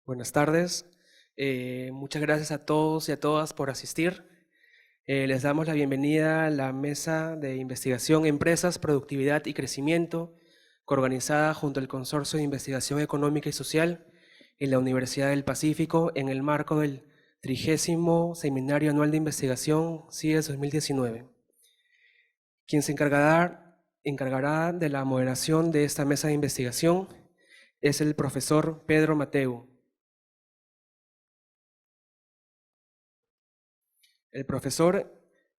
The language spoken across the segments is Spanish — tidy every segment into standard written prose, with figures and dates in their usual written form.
Buenas tardes. Muchas gracias a todos y a todas por asistir. Les damos la bienvenida a la Mesa de Investigación Empresas, Productividad y Crecimiento, coorganizada junto al Consorcio de Investigación Económica y Social en la Universidad del Pacífico en el marco del 30º Seminario Anual de Investigación CIES 2019. Quien se encargará de la moderación de esta mesa de investigación es el profesor Pedro Mateu. El profesor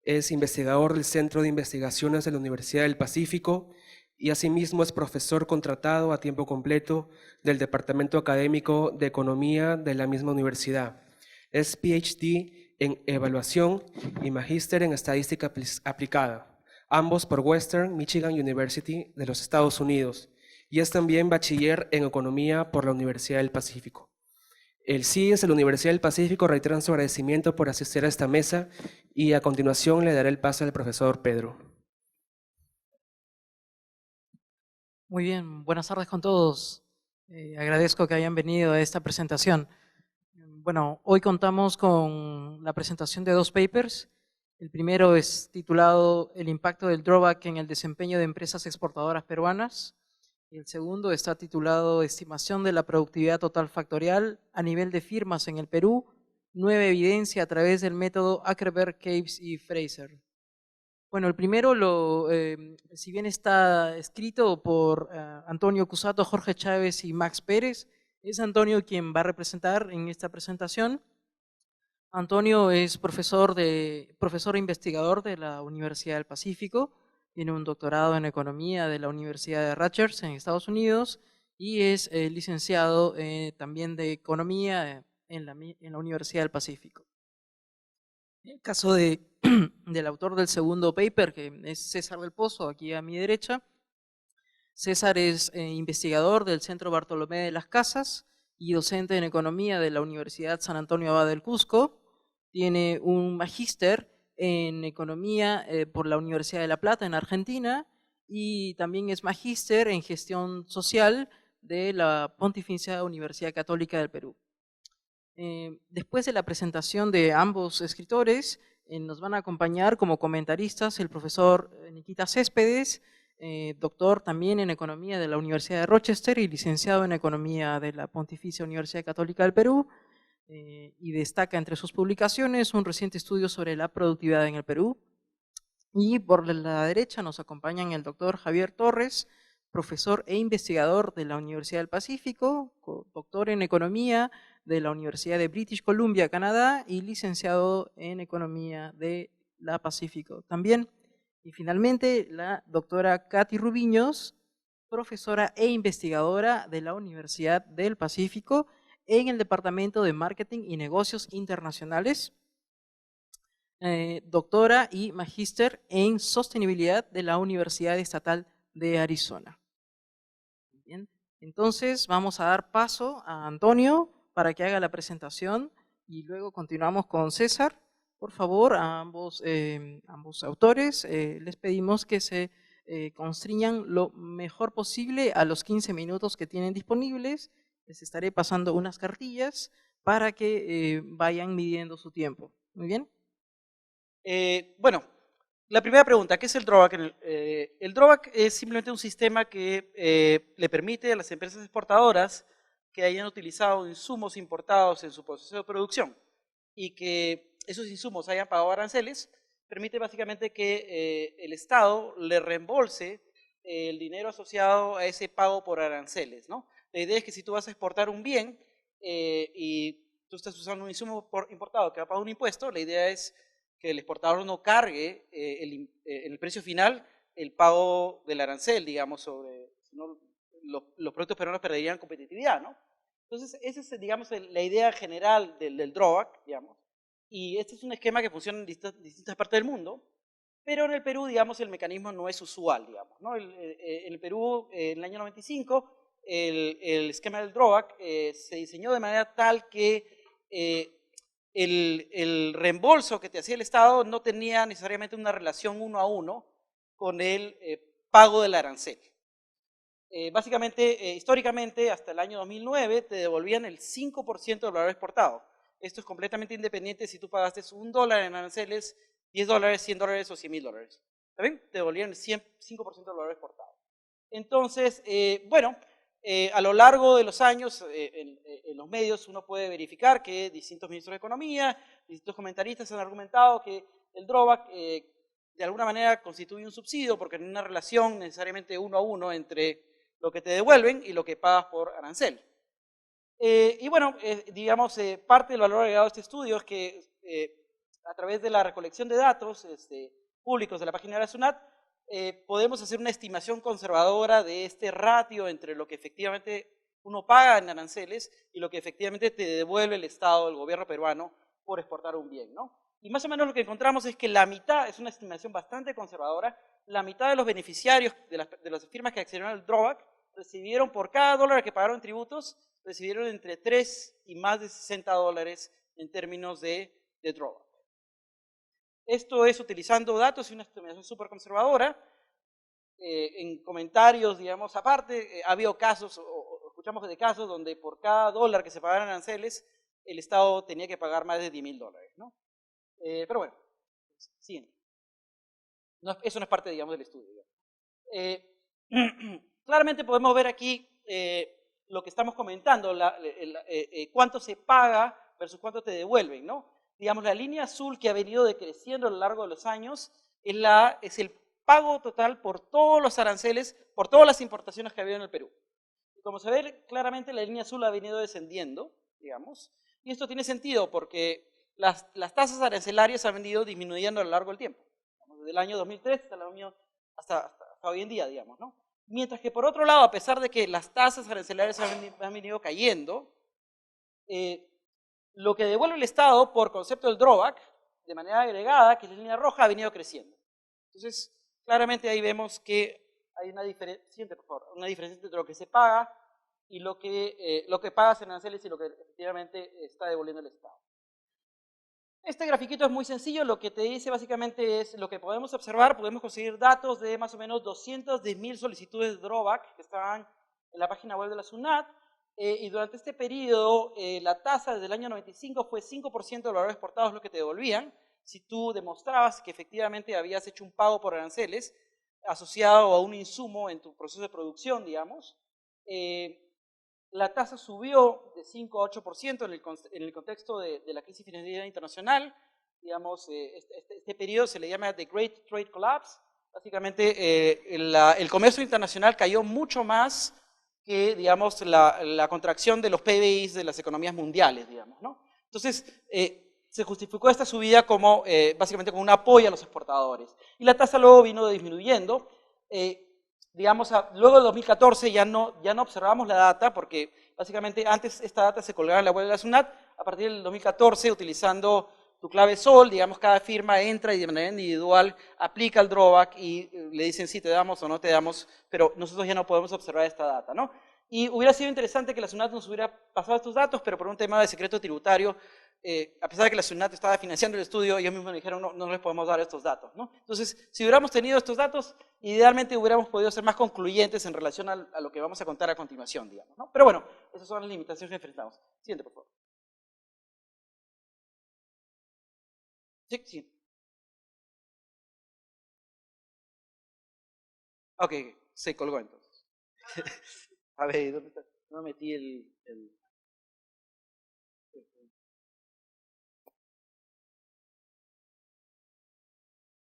es investigador del Centro de Investigaciones de la Universidad del Pacífico y asimismo es profesor contratado a tiempo completo del Departamento Académico de Economía de la misma universidad. Es PhD en Evaluación y Magíster en Estadística Aplicada, ambos por Western Michigan University de los Estados Unidos, y es también bachiller en Economía por la Universidad del Pacífico. El CIES de la Universidad del Pacífico reitera su agradecimiento por asistir a esta mesa y a continuación le daré el paso al profesor Pedro. Muy bien, buenas tardes con todos. Agradezco que hayan venido a esta presentación. Bueno, hoy contamos con la presentación de dos papers. El primero es titulado El impacto del drawback en el desempeño de empresas exportadoras peruanas. Y el segundo está titulado Estimación de la productividad total factorial a nivel de firmas en el Perú, nueva evidencia a través del método Ackerberg, Caves y Fraser. Bueno, el primero, si bien está escrito por Antonio Cusato, Jorge Chávez y Max Pérez, es Antonio quien va a representar en esta presentación. Antonio es profesor e investigador de la Universidad del Pacífico, tiene un doctorado en Economía de la Universidad de Rutgers en Estados Unidos y es licenciado también de Economía en la Universidad del Pacífico. En el caso del autor del segundo paper, que es César del Pozo, aquí a mi derecha, César es investigador del Centro Bartolomé de las Casas y docente en Economía de la Universidad San Antonio Abad del Cusco. Tiene un magíster en Economía por la Universidad de La Plata en Argentina y también es magíster en Gestión Social de la Pontificia Universidad Católica del Perú. Después de la presentación de ambos escritores, nos van a acompañar como comentaristas el profesor Nikita Céspedes, doctor también en Economía de la Universidad de Rochester y licenciado en Economía de la Pontificia Universidad Católica del Perú, y destaca entre sus publicaciones un reciente estudio sobre la productividad en el Perú. Y por la derecha nos acompañan el doctor Javier Torres, profesor e investigador de la Universidad del Pacífico, doctor en Economía de la Universidad de British Columbia, Canadá, y licenciado en Economía de la Pacífico también. Y finalmente la doctora Katy Rubiños, profesora e investigadora de la Universidad del Pacífico en el Departamento de Marketing y Negocios Internacionales, doctora y magíster en sostenibilidad de la Universidad Estatal de Arizona. Bien, entonces vamos a dar paso a Antonio para que haga la presentación y luego continuamos con César. Por favor, a ambos autores les pedimos que se constriñan lo mejor posible a los 15 minutos que tienen disponibles. Les estaré pasando unas cartillas para que vayan midiendo su tiempo. Muy bien. Bueno, la primera pregunta, ¿qué es el drawback? El drawback es simplemente un sistema que le permite a las empresas exportadoras que hayan utilizado insumos importados en su proceso de producción y que esos insumos hayan pagado aranceles, permite básicamente que el Estado le reembolse el dinero asociado a ese pago por aranceles, ¿no? La idea es que si tú vas a exportar un bien y tú estás usando un insumo importado que ha pagado un impuesto, la idea es que el exportador no cargue en el precio final el pago del arancel, digamos, sobre, si no, los productos peruanos perderían competitividad, ¿no? Entonces, esa es, digamos, la idea general del drawback, digamos, y este es un esquema que funciona en distintas partes del mundo, pero en el Perú, digamos, el mecanismo no es usual, digamos, ¿no? En el Perú, en el año 95, el esquema del drawback se diseñó de manera tal que el reembolso que te hacía el Estado no tenía necesariamente una relación uno a uno con el pago del arancel. Básicamente, históricamente, hasta el año 2009, te devolvían el 5% del valor exportado. Esto es completamente independiente si tú pagaste $1 en aranceles, $10, $100 o $100.000. ¿Está bien? Te devolvían el 5% del valor exportado. Entonces, bueno, a lo largo de los años, en los medios uno puede verificar que distintos ministros de Economía, distintos comentaristas han argumentado que el drawback de alguna manera constituye un subsidio porque no hay una relación necesariamente 1 a 1 entre lo que te devuelven y lo que pagas por arancel. Y bueno, digamos, parte del valor agregado de este estudio es que a través de la recolección de datos públicos de la página de la SUNAT, podemos hacer una estimación conservadora de este ratio entre lo que efectivamente uno paga en aranceles y lo que efectivamente te devuelve el Estado, el gobierno peruano, por exportar un bien, ¿no? Y más o menos lo que encontramos es que la mitad, es una estimación bastante conservadora, la mitad de los beneficiarios de las firmas que accedieron al drawback recibieron por cada dólar que pagaron en tributos, recibieron entre 3 y más de $60 en términos de drawback. Esto es utilizando datos y una estimación súper conservadora. En comentarios, digamos, aparte, ha habido casos, o escuchamos de casos donde por cada dólar que se pagaran aranceles, el Estado tenía que pagar más de $10.000, ¿no? Pero bueno, siguiente. No, eso no es parte, digamos, del estudio. Claramente podemos ver aquí lo que estamos comentando, cuánto se paga versus cuánto te devuelven, ¿no? Digamos, la línea azul que ha venido decreciendo a lo largo de los años es el pago total por todos los aranceles, por todas las importaciones que ha habido en el Perú. Y como se ve claramente, la línea azul ha venido descendiendo, digamos, y esto tiene sentido porque las tasas arancelarias han venido disminuyendo a lo largo del tiempo, desde el año 2003 hasta hoy en día, digamos, ¿no? Mientras que por otro lado, a pesar de que las tasas arancelarias han venido cayendo, lo que devuelve el Estado por concepto del drawback, de manera agregada, que es la línea roja, ha venido creciendo. Entonces, claramente ahí vemos que hay una diferencia entre lo que se paga y lo que pagas en aranceles y lo que efectivamente está devolviendo el Estado. Este grafiquito es muy sencillo, lo que te dice básicamente es lo que podemos observar, podemos conseguir datos de más o menos 210.000 solicitudes de drawback que estaban en la página web de la SUNAT, y durante este periodo la tasa desde el año 95 fue 5% del valor exportado es lo que te devolvían, si tú demostrabas que efectivamente habías hecho un pago por aranceles asociado a un insumo en tu proceso de producción, digamos. La tasa subió de 5 a 8% en el contexto de la crisis financiera internacional. Digamos, este periodo se le llama The Great Trade Collapse. Básicamente, el comercio internacional cayó mucho más que, digamos, la contracción de los PBIs de las economías mundiales, digamos, ¿no? Entonces, se justificó esta subida como, básicamente, como un apoyo a los exportadores. Y la tasa luego vino disminuyendo. Digamos, luego del 2014 ya no observamos la data porque básicamente antes esta data se colgaba en la web de la SUNAT. A partir del 2014, utilizando tu clave SOL, digamos, cada firma entra y de manera individual aplica el drawback y le dicen si te damos o no te damos, pero nosotros ya no podemos observar esta data, ¿no? Y hubiera sido interesante que la SUNAT nos hubiera pasado estos datos, pero por un tema de secreto tributario, a pesar de que la SUNAT estaba financiando el estudio, ellos mismos me dijeron no les podemos dar estos datos, ¿no? Entonces, si hubiéramos tenido estos datos, idealmente hubiéramos podido ser más concluyentes en relación a lo que vamos a contar a continuación, digamos, ¿no? Pero bueno, esas son las limitaciones que enfrentamos. Siguiente, por favor. Sí. Ok, se colgó entonces. A ver, ¿dónde está? No metí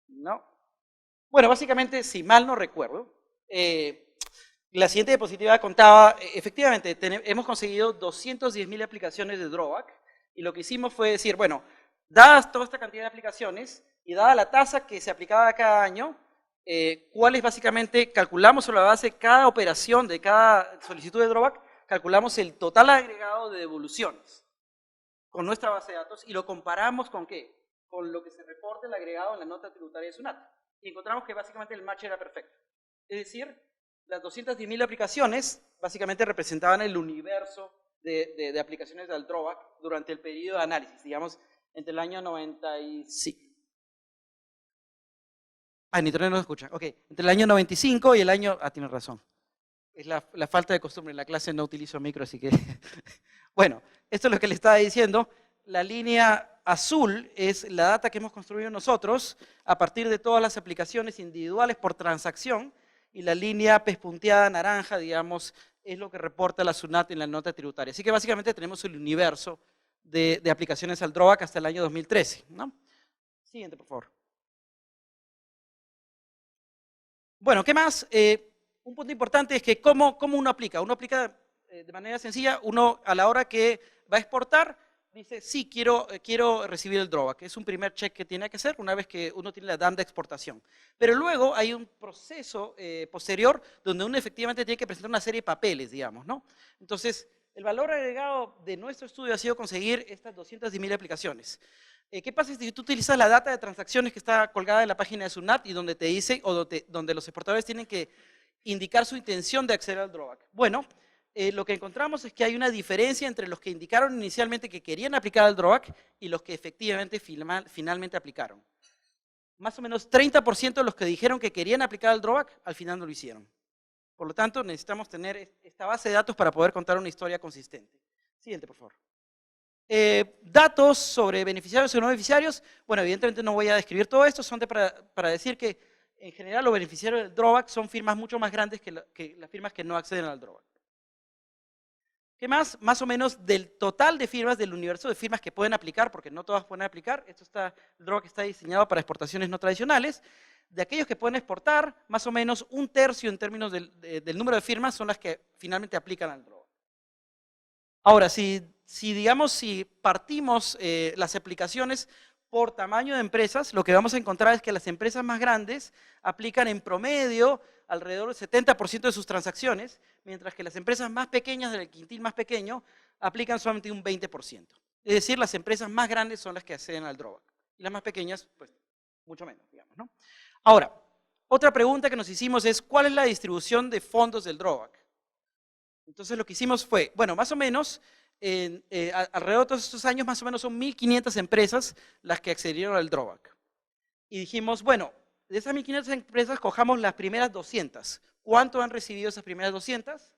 No. Bueno, básicamente, si mal no recuerdo, la siguiente diapositiva contaba, efectivamente, hemos conseguido 210.000 aplicaciones de drawback y lo que hicimos fue decir, bueno, dadas toda esta cantidad de aplicaciones y dada la tasa que se aplicaba cada año, ¿cuáles básicamente calculamos sobre la base de cada operación, de cada solicitud de drawback, calculamos el total agregado de devoluciones con nuestra base de datos y lo comparamos con ¿qué? Con lo que se reporta el agregado en la nota tributaria de SUNAT. Y encontramos que básicamente el match era perfecto. Es decir, las 210.000 aplicaciones básicamente representaban el universo de aplicaciones del drawback durante el periodo de análisis, digamos, entre el año 95. Ah, en internet no se escucha. Ok, entre el año 95 y el año... Ah, tienes razón. Es la falta de costumbre. En la clase no utilizo micro, así que... Bueno, esto es lo que le estaba diciendo. La línea azul es la data que hemos construido nosotros a partir de todas las aplicaciones individuales por transacción, y la línea pespunteada naranja, digamos, es lo que reporta la SUNAT en la nota tributaria. Así que básicamente tenemos el universo de aplicaciones al DROAC hasta el año 2013, ¿no? Siguiente, por favor. Bueno, ¿qué más? Un punto importante es que cómo uno aplica. Uno aplica de manera sencilla. Uno, a la hora que va a exportar, dice, sí, quiero recibir el drawback. Es un primer check que tiene que hacer una vez que uno tiene la DAM de exportación. Pero luego hay un proceso posterior donde uno efectivamente tiene que presentar una serie de papeles, digamos, ¿no? Entonces, el valor agregado de nuestro estudio ha sido conseguir estas 210.000 aplicaciones. ¿Qué pasa si tú utilizas la data de transacciones que está colgada en la página de SUNAT y donde te dice, o donde los exportadores tienen que indicar su intención de acceder al drawback? Bueno, lo que encontramos es que hay una diferencia entre los que indicaron inicialmente que querían aplicar el drawback y los que efectivamente finalmente aplicaron. Más o menos 30% de los que dijeron que querían aplicar el drawback, al final no lo hicieron. Por lo tanto, necesitamos tener esta base de datos para poder contar una historia consistente. Siguiente, por favor. Datos sobre beneficiarios o no beneficiarios. Bueno, evidentemente no voy a describir todo esto, son para decir que en general los beneficiarios del drawback son firmas mucho más grandes que las firmas que no acceden al drawback. ¿Qué más? Más o menos del total de firmas, del universo de firmas que pueden aplicar, porque no todas pueden aplicar, el drawback está diseñado para exportaciones no tradicionales. De aquellos que pueden exportar, más o menos 1/3 en términos del número de firmas son las que finalmente aplican al drawback. Ahora, si partimos las aplicaciones por tamaño de empresas, lo que vamos a encontrar es que las empresas más grandes aplican en promedio alrededor del 70% de sus transacciones, mientras que las empresas más pequeñas, del quintil más pequeño, aplican solamente un 20%. Es decir, las empresas más grandes son las que acceden al drawback, y las más pequeñas, pues, mucho menos, digamos, ¿no? Ahora, otra pregunta que nos hicimos es, ¿cuál es la distribución de fondos del drawback? Entonces lo que hicimos fue, bueno, más o menos, alrededor de todos estos años, más o menos son 1.500 empresas las que accedieron al drawback. Y dijimos, bueno, de esas 1.500 empresas, cojamos las primeras 200. ¿Cuánto han recibido esas primeras 200?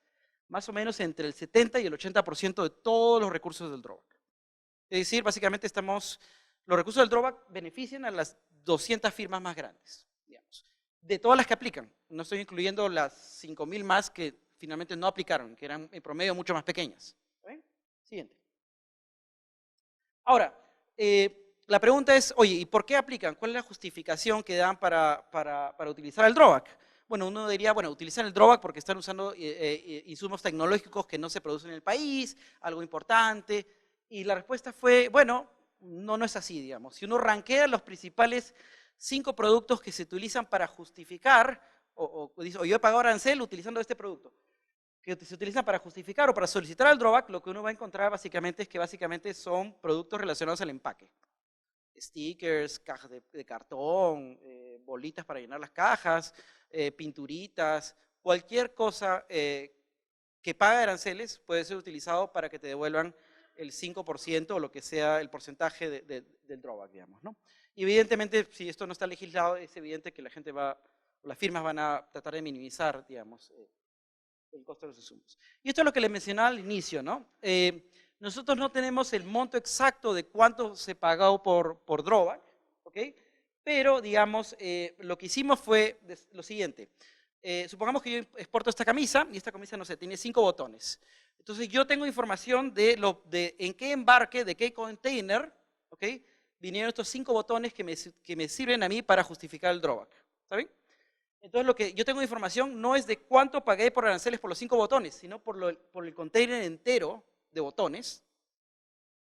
Más o menos entre el 70 y el 80% de todos los recursos del drawback. Es decir, básicamente los recursos del drawback benefician a las 200 firmas más grandes, digamos. De todas las que aplican, no estoy incluyendo las 5.000 más que finalmente no aplicaron, que eran en promedio mucho más pequeñas. ¿Bien? Siguiente. Ahora, la pregunta es, oye, ¿y por qué aplican? ¿Cuál es la justificación que dan para utilizar el drawback? Bueno, uno diría, bueno, utilizan el drawback porque están usando insumos tecnológicos que no se producen en el país, algo importante. Y la respuesta fue, bueno, no es así, digamos. Si uno rankea los principales 5 productos que se utilizan para justificar, o yo he pagado arancel utilizando este producto, que se utilizan para justificar o para solicitar el drawback, lo que uno va a encontrar básicamente es que básicamente son productos relacionados al empaque. Stickers, cajas de cartón, bolitas para llenar las cajas, pinturitas, cualquier cosa que paga aranceles puede ser utilizado para que te devuelvan el 5% o lo que sea el porcentaje del drawback, digamos, ¿no? Y evidentemente, si esto no está legislado, es evidente que las firmas van a tratar de minimizar, digamos, el costo de los insumos. Y esto es lo que les mencionaba al inicio, ¿no? Nosotros no tenemos el monto exacto de cuánto se pagó por drawback, ¿ok? Pero, digamos, lo que hicimos fue lo siguiente. Supongamos que yo exporto esta camisa, y esta camisa, no sé, tiene 5 botones. Entonces, yo tengo información de en qué embarque, de qué container, ¿ok? Vinieron estos 5 botones que me sirven a mí para justificar el drawback. ¿Está bien? Entonces, lo que yo tengo información no es de cuánto pagué por aranceles por los 5 botones, sino por el container entero de botones,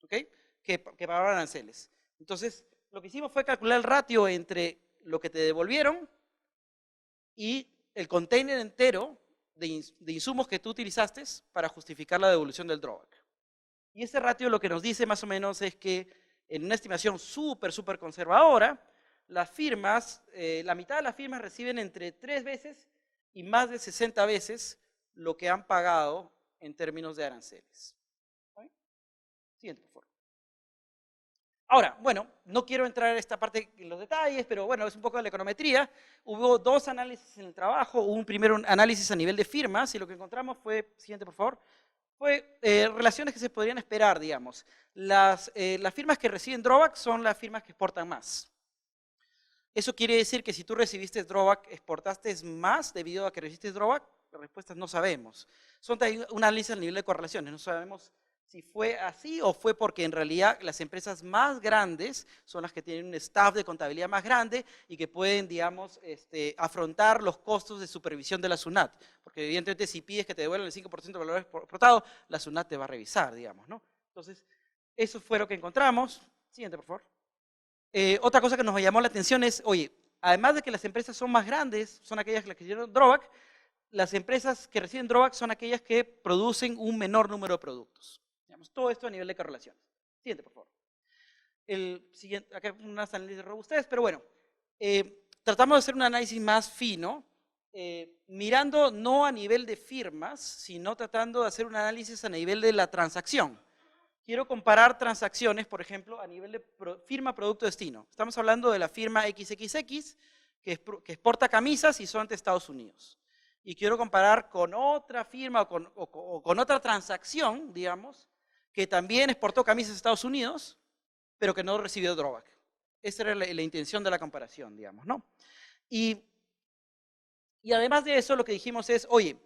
¿ok? Que pagaron aranceles. Entonces, lo que hicimos fue calcular el ratio entre lo que te devolvieron y el container entero de insumos que tú utilizaste para justificar la devolución del drawback. Y ese ratio lo que nos dice más o menos es que en una estimación súper conservadora, las firmas, la mitad de las firmas reciben entre 3 veces y más de 60 veces lo que han pagado en términos de aranceles. ¿Okay? Siguiente, por favor. Ahora, bueno, no quiero entrar en esta parte en los detalles, pero bueno, es un poco de la econometría. Hubo dos análisis en el trabajo. Hubo un primer análisis a nivel de firmas y lo que encontramos fue, siguiente por favor, fue relaciones que se podrían esperar, digamos. Las firmas que reciben drawback son las firmas que exportan más. Eso quiere decir que si tú recibiste drawback, ¿exportaste más debido a que recibiste drawback? La respuesta es no sabemos. Son un análisis a nivel de correlaciones, no sabemos si fue así o fue porque en realidad las empresas más grandes son las que tienen un staff de contabilidad más grande y que pueden, digamos, afrontar los costos de supervisión de la SUNAT. Porque evidentemente si pides que te devuelvan el 5% del valor exportado, la SUNAT te va a revisar, digamos, ¿no? Entonces, eso fue lo que encontramos. Siguiente, por favor. Otra cosa que nos llamó la atención es, oye, además de que las empresas son más grandes, son aquellas que recibieron drawback, las empresas que reciben drawback son aquellas que producen un menor número de productos. Digamos, todo esto a nivel de correlaciones. Siguiente, por favor. El siguiente, acá unas análisis de robustez, pero bueno, tratamos de hacer un análisis más fino, mirando no a nivel de firmas, sino tratando de hacer un análisis a nivel de la transacción. Quiero comparar transacciones, por ejemplo, a nivel de firma producto destino. Estamos hablando de la firma XXX, que exporta camisas y son ante Estados Unidos. Y quiero comparar con otra firma o con otra transacción, digamos, que también exportó camisas a Estados Unidos, pero que no recibió drawback. Esa era la intención de la comparación, digamos, ¿no? Y además de eso, lo que dijimos es, oye,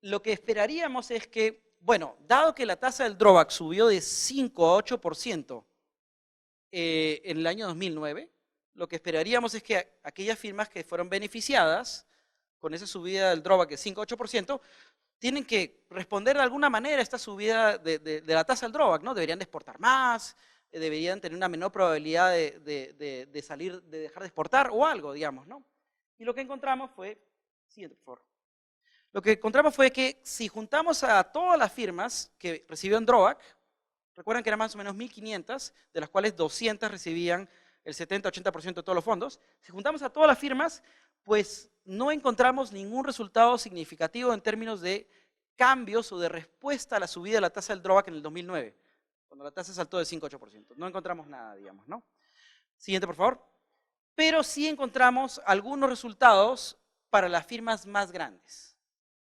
lo que esperaríamos es que, bueno, dado que la tasa del drawback subió de 5 a 8% en el año 2009, lo que esperaríamos es que aquellas firmas que fueron beneficiadas con esa subida del drawback de 5 a 8%, tienen que responder de alguna manera a esta subida de la tasa del drawback, ¿no? Deberían de exportar más, deberían tener una menor probabilidad de dejar de exportar o algo, digamos, ¿no? Y lo que encontramos fue, siguiente, por favor. Lo que encontramos fue que si juntamos a todas las firmas que recibieron drawback, recuerdan que eran más o menos 1.500, de las cuales 200 recibían el 70-80% de todos los fondos, si juntamos a todas las firmas, pues no encontramos ningún resultado significativo en términos de cambios o de respuesta a la subida de la tasa del drawback en el 2009, cuando la tasa saltó de 5-8%. No encontramos nada, digamos, ¿no? Siguiente, por favor. Pero sí encontramos algunos resultados para las firmas más grandes.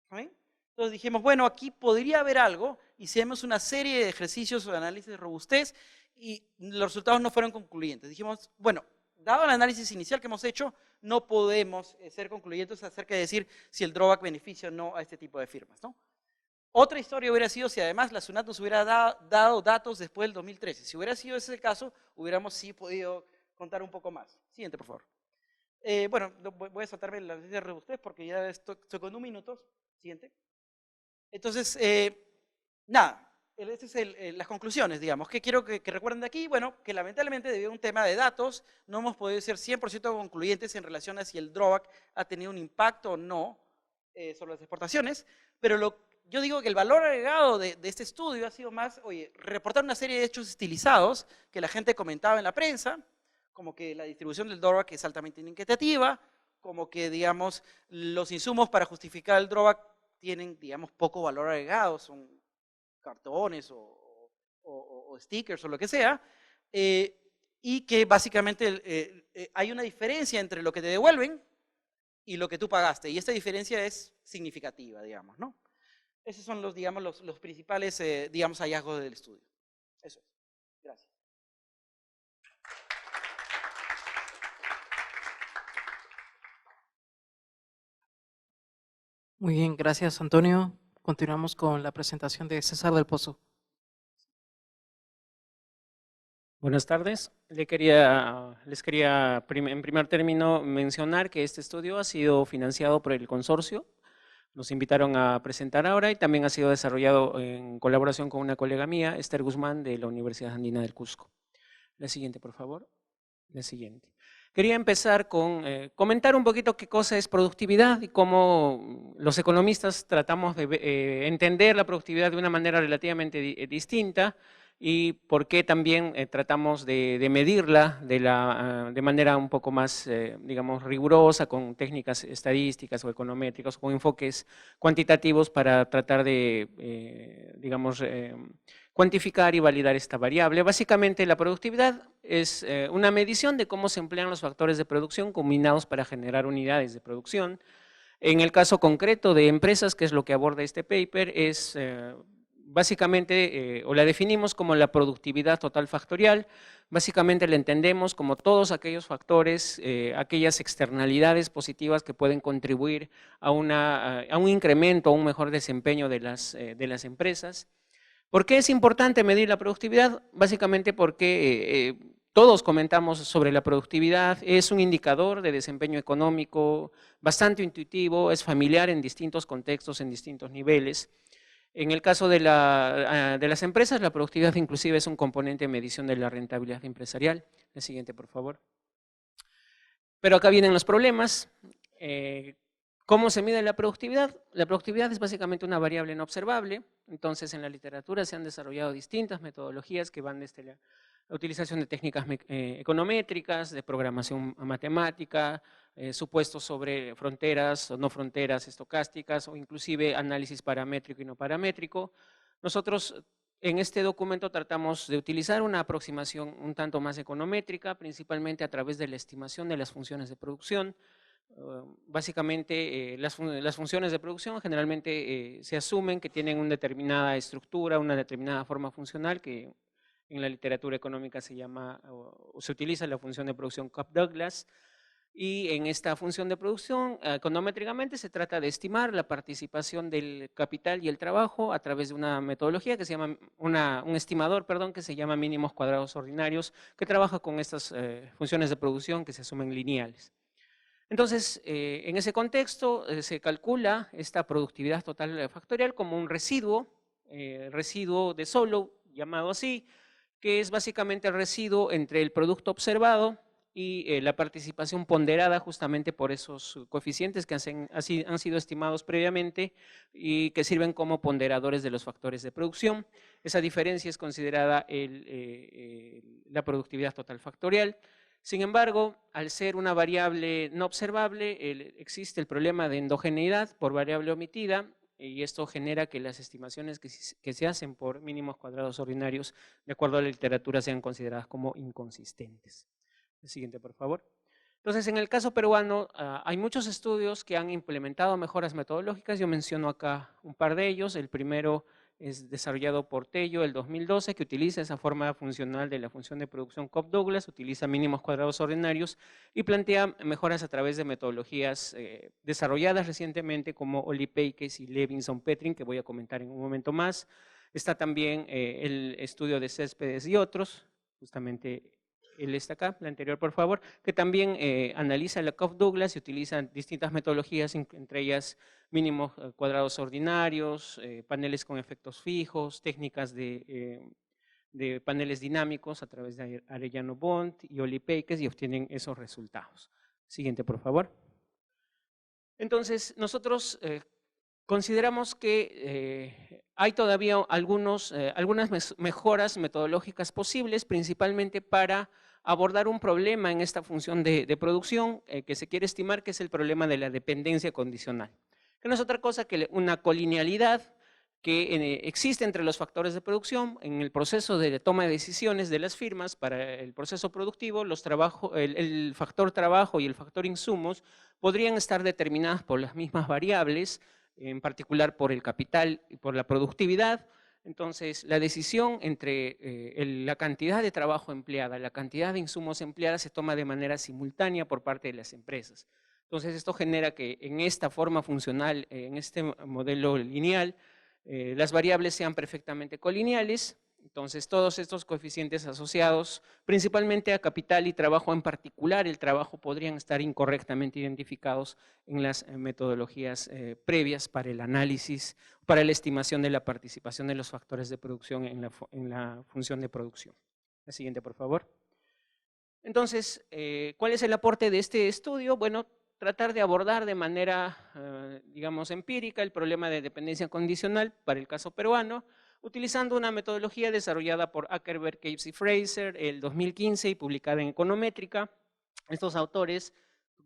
¿Sí? Entonces dijimos, bueno, aquí podría haber algo, hicimos una serie de ejercicios o de análisis de robustez y los resultados no fueron concluyentes. Dijimos, bueno, dado el análisis inicial que hemos hecho, no podemos ser concluyentes acerca de decir si el drawback beneficia o no a este tipo de firmas, ¿no? Otra historia hubiera sido si además la SUNAT nos hubiera dado datos después del 2013. Si hubiera sido ese el caso, hubiéramos sí podido contar un poco más. Siguiente, por favor. Bueno, voy a saltarme la análisis de robustez porque ya estoy con 1 minuto. Siguiente. Entonces, nada, estas son las conclusiones, digamos. ¿Qué quiero que recuerden de aquí? Bueno, que lamentablemente debido a un tema de datos, no hemos podido ser 100% concluyentes en relación a si el drawback ha tenido un impacto o no sobre las exportaciones, pero yo digo que el valor agregado de este estudio ha sido más, oye, reportar una serie de hechos estilizados que la gente comentaba en la prensa, como que la distribución del drawback es altamente inequitativa, como que, digamos, los insumos para justificar el drawback tienen, digamos, poco valor agregado, son cartones o stickers o lo que sea, y que básicamente hay una diferencia entre lo que te devuelven y lo que tú pagaste, y esta diferencia es significativa, digamos, ¿no? Esos son los, digamos, los principales, digamos, hallazgos del estudio. Eso es. Gracias. Muy bien, gracias Antonio. Continuamos con la presentación de César del Pozo. Buenas tardes. Les quería en primer término mencionar que este estudio ha sido financiado por el consorcio. Nos invitaron a presentar ahora y también ha sido desarrollado en colaboración con una colega mía, Esther Guzmán, de la Universidad Andina del Cusco. La siguiente, por favor. La siguiente. Quería empezar con comentar un poquito qué cosa es productividad y cómo los economistas tratamos de entender la productividad de una manera relativamente distinta y por qué también tratamos de medirla de manera un poco más, digamos, rigurosa, con técnicas estadísticas o econométricas, o con enfoques cuantitativos para tratar de, digamos, cuantificar y validar esta variable. Básicamente la productividad es una medición de cómo se emplean los factores de producción combinados para generar unidades de producción. En el caso concreto de empresas, que es lo que aborda este paper, es básicamente, o la definimos como la productividad total factorial. Básicamente la entendemos como todos aquellos factores, aquellas externalidades positivas que pueden contribuir a un incremento, a un mejor desempeño de las empresas. ¿Por qué es importante medir la productividad? Básicamente porque todos comentamos sobre la productividad, es un indicador de desempeño económico bastante intuitivo, es familiar en distintos contextos, en distintos niveles. En el caso de las empresas, la productividad inclusive es un componente de medición de la rentabilidad empresarial. La siguiente, por favor. Pero acá vienen los problemas. ¿Cómo se mide la productividad? La productividad es básicamente una variable no observable, entonces en la literatura se han desarrollado distintas metodologías que van desde la utilización de técnicas econométricas, de programación matemática, supuestos sobre fronteras o no fronteras estocásticas o inclusive análisis paramétrico y no paramétrico. Nosotros en este documento tratamos de utilizar una aproximación un tanto más econométrica, principalmente a través de la estimación de las funciones de producción. Básicamente las funciones de producción generalmente se asumen que tienen una determinada estructura, una determinada forma funcional que en la literatura económica se llama o se utiliza la función de producción Cobb-Douglas, y en esta función de producción econométricamente se trata de estimar la participación del capital y el trabajo a través de una metodología que se llama, un estimador, perdón, que se llama mínimos cuadrados ordinarios, que trabaja con estas funciones de producción que se asumen lineales. Entonces, en ese contexto se calcula esta productividad total factorial como un residuo de Solow, llamado así, que es básicamente el residuo entre el producto observado y la participación ponderada justamente por esos coeficientes que han sido estimados previamente y que sirven como ponderadores de los factores de producción. Esa diferencia es considerada la productividad total factorial. Sin embargo, al ser una variable no observable, existe el problema de endogeneidad por variable omitida, y esto genera que las estimaciones que se hacen por mínimos cuadrados ordinarios, de acuerdo a la literatura, sean consideradas como inconsistentes. El siguiente, por favor. Entonces, en el caso peruano, hay muchos estudios que han implementado mejoras metodológicas. Yo menciono acá un par de ellos. El primero es desarrollado por Tello el 2012, que utiliza esa forma funcional de la función de producción Cobb-Douglas, utiliza mínimos cuadrados ordinarios y plantea mejoras a través de metodologías desarrolladas recientemente como Oli-Peikes y Levinson-Petrin, que voy a comentar en un momento más. Está también el estudio de Céspedes y otros, justamente él está acá, la anterior por favor, que también analiza la Cobb-Douglas y utiliza distintas metodologías, entre ellas mínimos cuadrados ordinarios, paneles con efectos fijos, técnicas de paneles dinámicos a través de Arellano-Bond y Oli-Peikes, y obtienen esos resultados. Siguiente, por favor. Entonces, nosotros consideramos que hay todavía algunas mejoras metodológicas posibles, principalmente para abordar un problema en esta función de producción que se quiere estimar, que es el problema de la dependencia condicional, que no es otra cosa que una colinealidad que existe entre los factores de producción. En el proceso de toma de decisiones de las firmas para el proceso productivo, el factor trabajo y el factor insumos podrían estar determinados por las mismas variables, en particular por el capital y por la productividad. Entonces, la decisión entre la cantidad de trabajo empleada, la cantidad de insumos empleadas se toma de manera simultánea por parte de las empresas. Entonces, esto genera que en esta forma funcional, en este modelo lineal, las variables sean perfectamente colineales. Entonces, todos estos coeficientes asociados, principalmente a capital y trabajo en particular, el trabajo podrían estar incorrectamente identificados en las metodologías previas para el análisis, para la estimación de la participación de los factores de producción en la función de producción. La siguiente, por favor. Entonces, ¿cuál es el aporte de este estudio? Bueno, tratar de abordar de manera, digamos, empírica el problema de dependencia condicional para el caso peruano, utilizando una metodología desarrollada por Ackerberg, Capes y Fraser el 2015 y publicada en Econométrica. Estos autores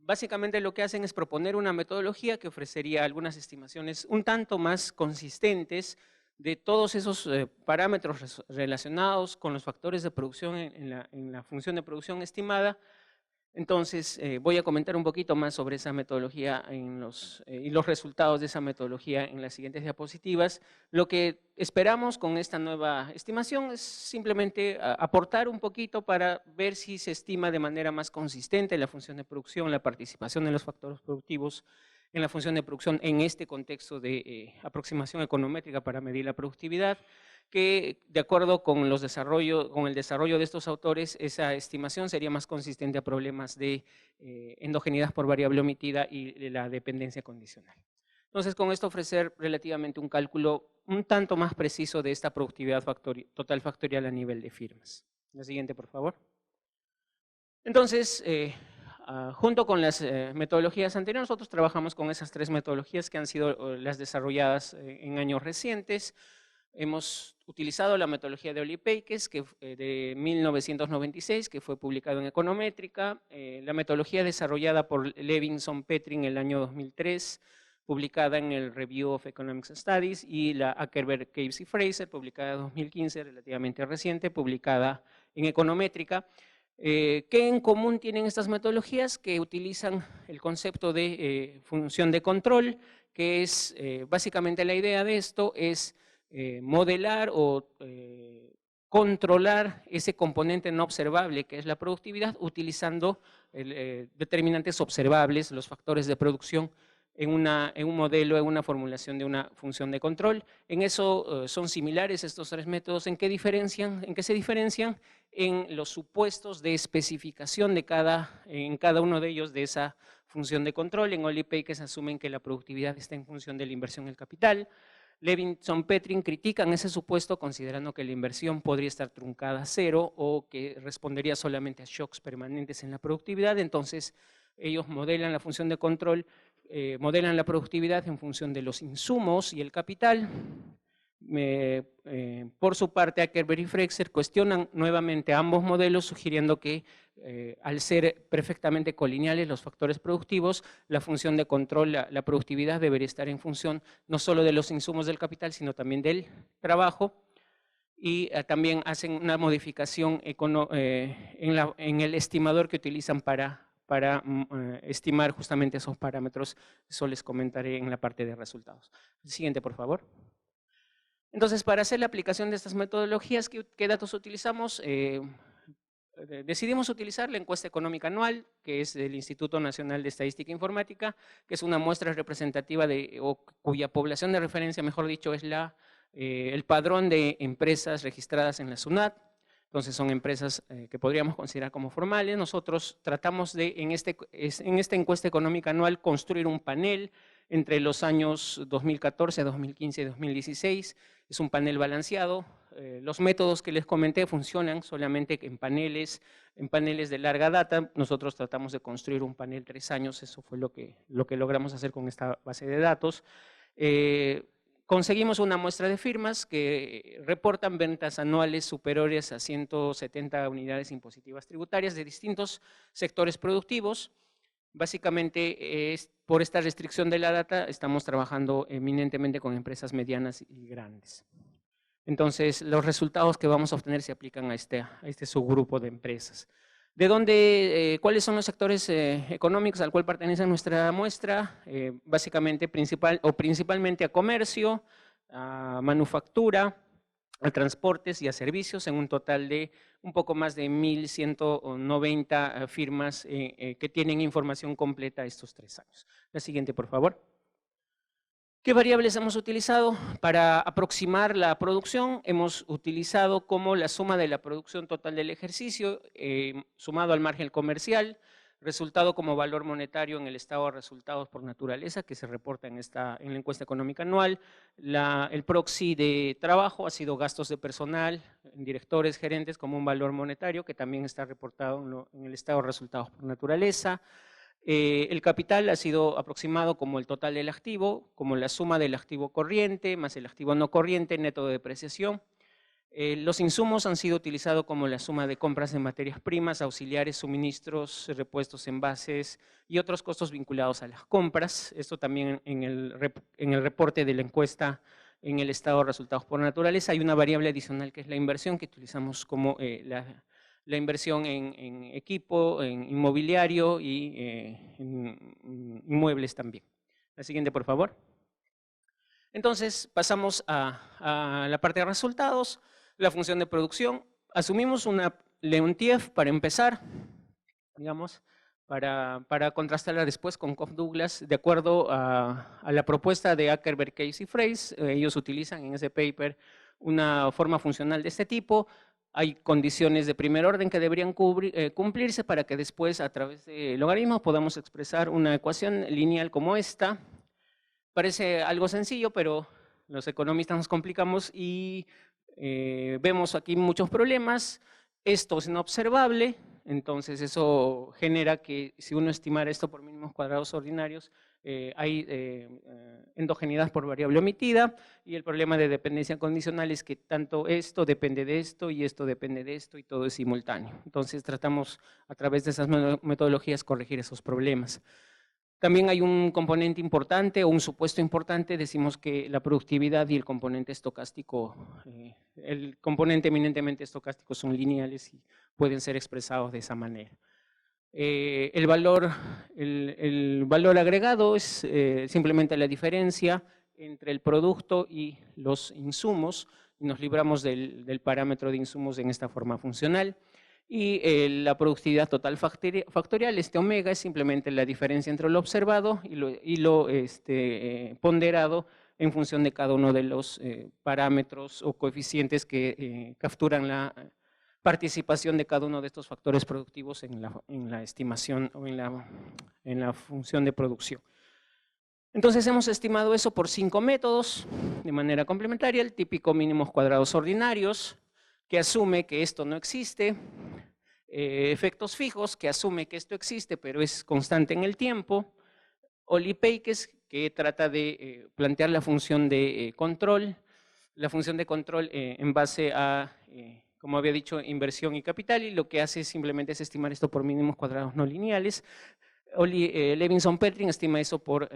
básicamente lo que hacen es proponer una metodología que ofrecería algunas estimaciones un tanto más consistentes de todos esos parámetros relacionados con los factores de producción en la función de producción estimada. Entonces, voy a comentar un poquito más sobre esa metodología y los resultados de esa metodología en las siguientes diapositivas. Lo que esperamos con esta nueva estimación es simplemente aportar un poquito para ver si se estima de manera más consistente la función de producción, la participación de los factores productivos en la función de producción en este contexto de aproximación econométrica para medir la productividad, que de acuerdo con el desarrollo de estos autores, esa estimación sería más consistente a problemas de endogeneidad por variable omitida y de la dependencia condicional. Entonces, con esto ofrecer relativamente un cálculo un tanto más preciso de esta productividad total factorial a nivel de firmas. La siguiente, por favor. Entonces, junto con las metodologías anteriores, nosotros trabajamos con esas 3 metodologías que han sido las desarrolladas en años recientes. Hemos utilizado la metodología de Olli-Peikes de 1996, que fue publicado en Econométrica, la metodología desarrollada por Levinson-Petri en el año 2003, publicada en el Review of Economic Studies, y la Ackerberg, Caves y Fraser, publicada en 2015, relativamente reciente, publicada en Econométrica. ¿Qué en común tienen estas metodologías? Que utilizan el concepto de función de control, que es básicamente la idea de esto es modelar o controlar ese componente no observable que es la productividad utilizando determinantes observables, los factores de producción en un modelo, en una formulación de una función de control. En eso son similares estos 3 métodos. ¿En qué se diferencian? En los supuestos de especificación en cada uno de ellos de esa función de control. En Olli-Peikes asumen que la productividad está en función de la inversión del capital. Levinson-Petri critican ese supuesto considerando que la inversión podría estar truncada a 0 o que respondería solamente a shocks permanentes en la productividad. Entonces, ellos modelan la función de control, modelan la productividad en función de los insumos y el capital. Por su parte, Ackerberg y Fraser cuestionan nuevamente ambos modelos, sugiriendo que al ser perfectamente colineales los factores productivos, la función de control, la productividad debería estar en función no solo de los insumos del capital, sino también del trabajo, y también hacen una modificación en el estimador que utilizan para estimar justamente esos parámetros. Eso les comentaré en la parte de resultados. El siguiente, por favor. Entonces, para hacer la aplicación de estas metodologías, ¿qué datos utilizamos? Decidimos utilizar la encuesta económica anual, que es del Instituto Nacional de Estadística e Informática, que es una muestra representativa cuya población de referencia, mejor dicho, es el padrón de empresas registradas en la SUNAT. Entonces son empresas que podríamos considerar como formales. Nosotros tratamos de, en esta encuesta económica anual, construir un panel entre los años 2014, 2015 y 2016. Es un panel balanceado. Los métodos que les comenté funcionan solamente en paneles de larga data. Nosotros tratamos de construir un panel 3 años. Eso fue lo que logramos hacer con esta base de datos. Conseguimos una muestra de firmas que reportan ventas anuales superiores a 170 unidades impositivas tributarias de distintos sectores productivos. Básicamente, por esta restricción de la data, estamos trabajando eminentemente con empresas medianas y grandes. Entonces, los resultados que vamos a obtener se aplican a este subgrupo de empresas. ¿Cuáles son los sectores económicos al cual pertenece nuestra muestra? Básicamente, principalmente a comercio, a manufactura, a transportes y a servicios, en un total de un poco más de 1.190 firmas que tienen información completa estos 3 años. La siguiente, por favor. ¿Qué variables hemos utilizado? Para aproximar la producción, hemos utilizado como la suma de la producción total del ejercicio, sumado al margen comercial, resultado como valor monetario en el estado de resultados por naturaleza, que se reporta en la encuesta económica anual. El proxy de trabajo ha sido gastos de personal, directores, gerentes, como un valor monetario, que también está reportado en el estado de resultados por naturaleza. El capital ha sido aproximado como el total del activo, como la suma del activo corriente más el activo no corriente neto de depreciación. Los insumos han sido utilizados como la suma de compras de materias primas, auxiliares, suministros, repuestos, envases y otros costos vinculados a las compras. Esto también en el reporte de la encuesta en el estado de resultados por naturaleza. Hay una variable adicional que es la inversión, que utilizamos como la inversión en equipo, en inmobiliario y en inmuebles también. La siguiente, por favor. Entonces, pasamos a la parte de resultados, la función de producción. Asumimos una Leontief para empezar, digamos, para contrastarla después con Koch-Douglas, de acuerdo a la propuesta de Ackerberg, Case y Fraisse. Ellos utilizan en ese paper una forma funcional de este tipo. Hay condiciones de primer orden que deberían cumplirse para que después, a través de logaritmos, podamos expresar una ecuación lineal como esta. Parece algo sencillo, pero los economistas nos complicamos y vemos aquí muchos problemas. Esto es inobservable, entonces eso genera que si uno estimara esto por mínimos cuadrados ordinarios, hay endogeneidad por variable omitida, y el problema de dependencia condicional es que tanto esto depende de esto y esto depende de esto y todo es simultáneo. Entonces tratamos a través de esas metodologías corregir esos problemas. También hay un componente importante o un supuesto importante, decimos que la productividad y el componente estocástico, el componente eminentemente estocástico son lineales y pueden ser expresados de esa manera. El valor agregado es simplemente la diferencia entre el producto y los insumos, y nos libramos del parámetro de insumos en esta forma funcional. Y la productividad total factorial, este omega, es simplemente la diferencia entre lo observado y lo ponderado en función de cada uno de los parámetros o coeficientes que capturan la participación de cada uno de estos factores productivos en la estimación o en la función de producción. Entonces hemos estimado eso por 5 métodos de manera complementaria: el típico mínimos cuadrados ordinarios, que asume que esto no existe; efectos fijos, que asume que esto existe pero es constante en el tiempo; Oli-Peikes, que trata de plantear la función de control, en base a, como había dicho, inversión y capital, y lo que hace simplemente es estimar esto por mínimos cuadrados no lineales. Levinson-Perrin estima eso por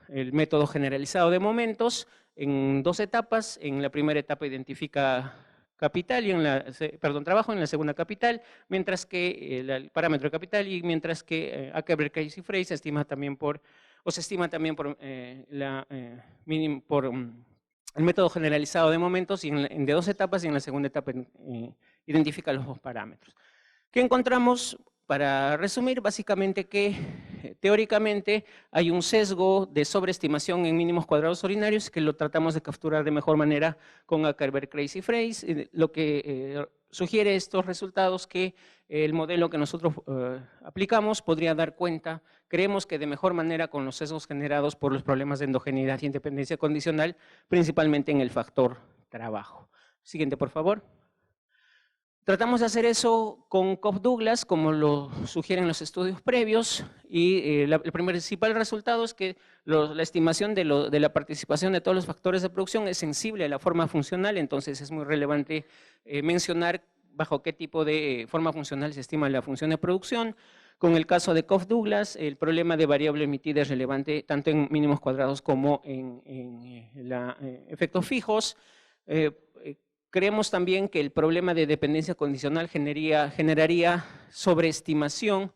el método generalizado de momentos en 2 etapas. En la primera etapa identifica capital y trabajo, en la segunda capital, mientras que el parámetro de capital, y mientras que Ackerberg, Case y Fraisse se estima también por el método generalizado de momentos y de 2 etapas, y en la segunda etapa identifica los 2 parámetros. ¿Qué encontramos? Para resumir, básicamente que teóricamente hay un sesgo de sobreestimación en mínimos cuadrados ordinarios que lo tratamos de capturar de mejor manera con Ackerberg, Case y Fraisse, lo que sugiere estos resultados que el modelo que nosotros aplicamos podría dar cuenta, creemos que de mejor manera, con los sesgos generados por los problemas de endogeneidad y independencia condicional, principalmente en el factor trabajo. Siguiente, por favor. Tratamos de hacer eso con Koch-Douglas, como lo sugieren los estudios previos, y el principal resultado es que la estimación de la participación de todos los factores de producción es sensible a la forma funcional. Entonces es muy relevante mencionar bajo qué tipo de forma funcional se estima la función de producción. Con el caso de Koch-Douglas, el problema de variable emitida es relevante tanto en mínimos cuadrados como en efectos fijos. Creemos también que el problema de dependencia condicional generaría sobreestimación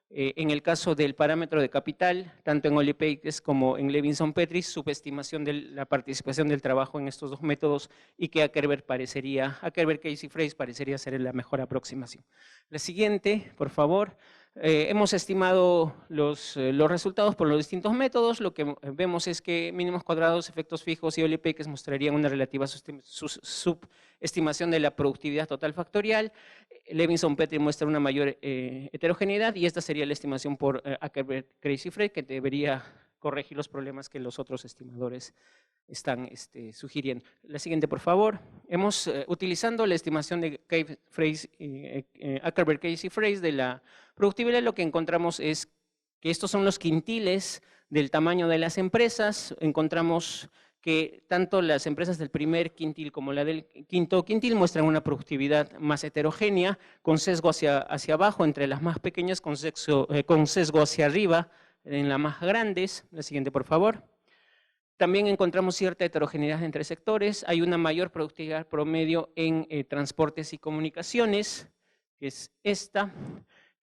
en el caso del parámetro de capital, tanto en Oli-Peikes como en Levinson-Perrin, subestimación de la participación del trabajo en estos 2 métodos, y que Ackerberg, Case y Fraisse parecería ser la mejor aproximación. La siguiente, por favor. Hemos estimado los resultados por los distintos métodos. Lo que vemos es que mínimos cuadrados, efectos fijos y Oli-Peikes mostrarían una relativa subestimación de la productividad total factorial. Levinson-Perrin muestra una mayor heterogeneidad, y esta sería la estimación por Ackerberg, Case y Fraisse, que debería corregir los problemas que los otros estimadores están sugiriendo. La siguiente, por favor. Utilizando la estimación de Ackerberg, Case y Fraisse de la productividad, lo que encontramos es que estos son los quintiles del tamaño de las empresas. Encontramos que tanto las empresas del primer quintil como la del quinto quintil muestran una productividad más heterogénea, con sesgo hacia abajo entre las más pequeñas, con sesgo hacia arriba en las más grandes. La siguiente, por favor. También encontramos cierta heterogeneidad entre sectores. Hay una mayor productividad promedio en transportes y comunicaciones, que es esta,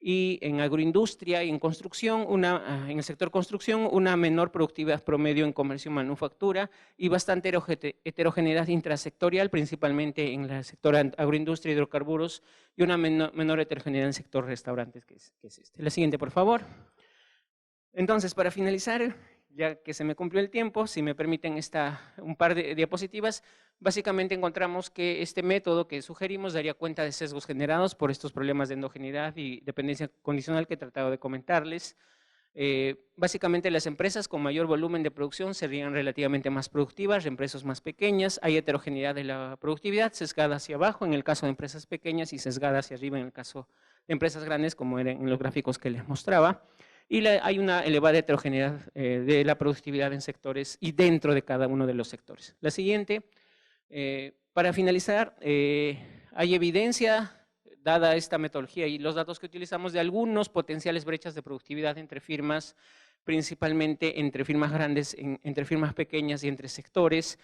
y en agroindustria y en construcción, en el sector construcción, una menor productividad promedio en comercio y manufactura y bastante heterogeneidad intrasectorial, principalmente en el sector agroindustria y hidrocarburos, y una menor heterogeneidad en el sector restaurantes, que es este. La siguiente, por favor. Entonces, para finalizar, ya que se me cumplió el tiempo, si me permiten un par de diapositivas, básicamente encontramos que este método que sugerimos daría cuenta de sesgos generados por estos problemas de endogeneidad y dependencia condicional que he tratado de comentarles. Básicamente las empresas con mayor volumen de producción serían relativamente más productivas, empresas más pequeñas, hay heterogeneidad de la productividad, sesgada hacia abajo en el caso de empresas pequeñas y sesgada hacia arriba en el caso de empresas grandes, como eran en los gráficos que les mostraba. Y hay una elevada heterogeneidad de la productividad en sectores y dentro de cada uno de los sectores. La siguiente, para finalizar, hay evidencia, dada esta metodología y los datos que utilizamos, de algunos potenciales brechas de productividad entre firmas, principalmente entre firmas grandes, entre firmas pequeñas y entre sectores.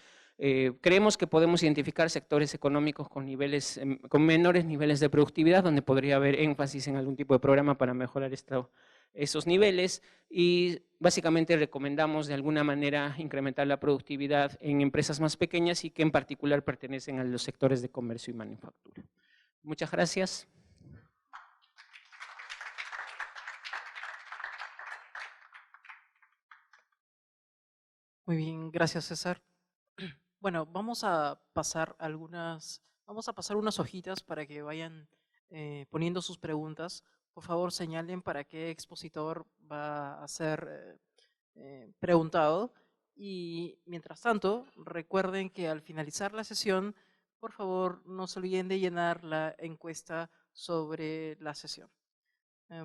Creemos que podemos identificar sectores económicos con menores niveles de productividad, donde podría haber énfasis en algún tipo de programa para mejorar esos niveles, y básicamente recomendamos de alguna manera incrementar la productividad en empresas más pequeñas y que en particular pertenecen a los sectores de comercio y manufactura. Muchas gracias. Muy bien, gracias, César. Bueno, vamos a pasar unas hojitas para que vayan poniendo sus preguntas. Por favor, señalen para qué expositor va a ser preguntado. Y mientras tanto, recuerden que al finalizar la sesión, por favor, no se olviden de llenar la encuesta sobre la sesión.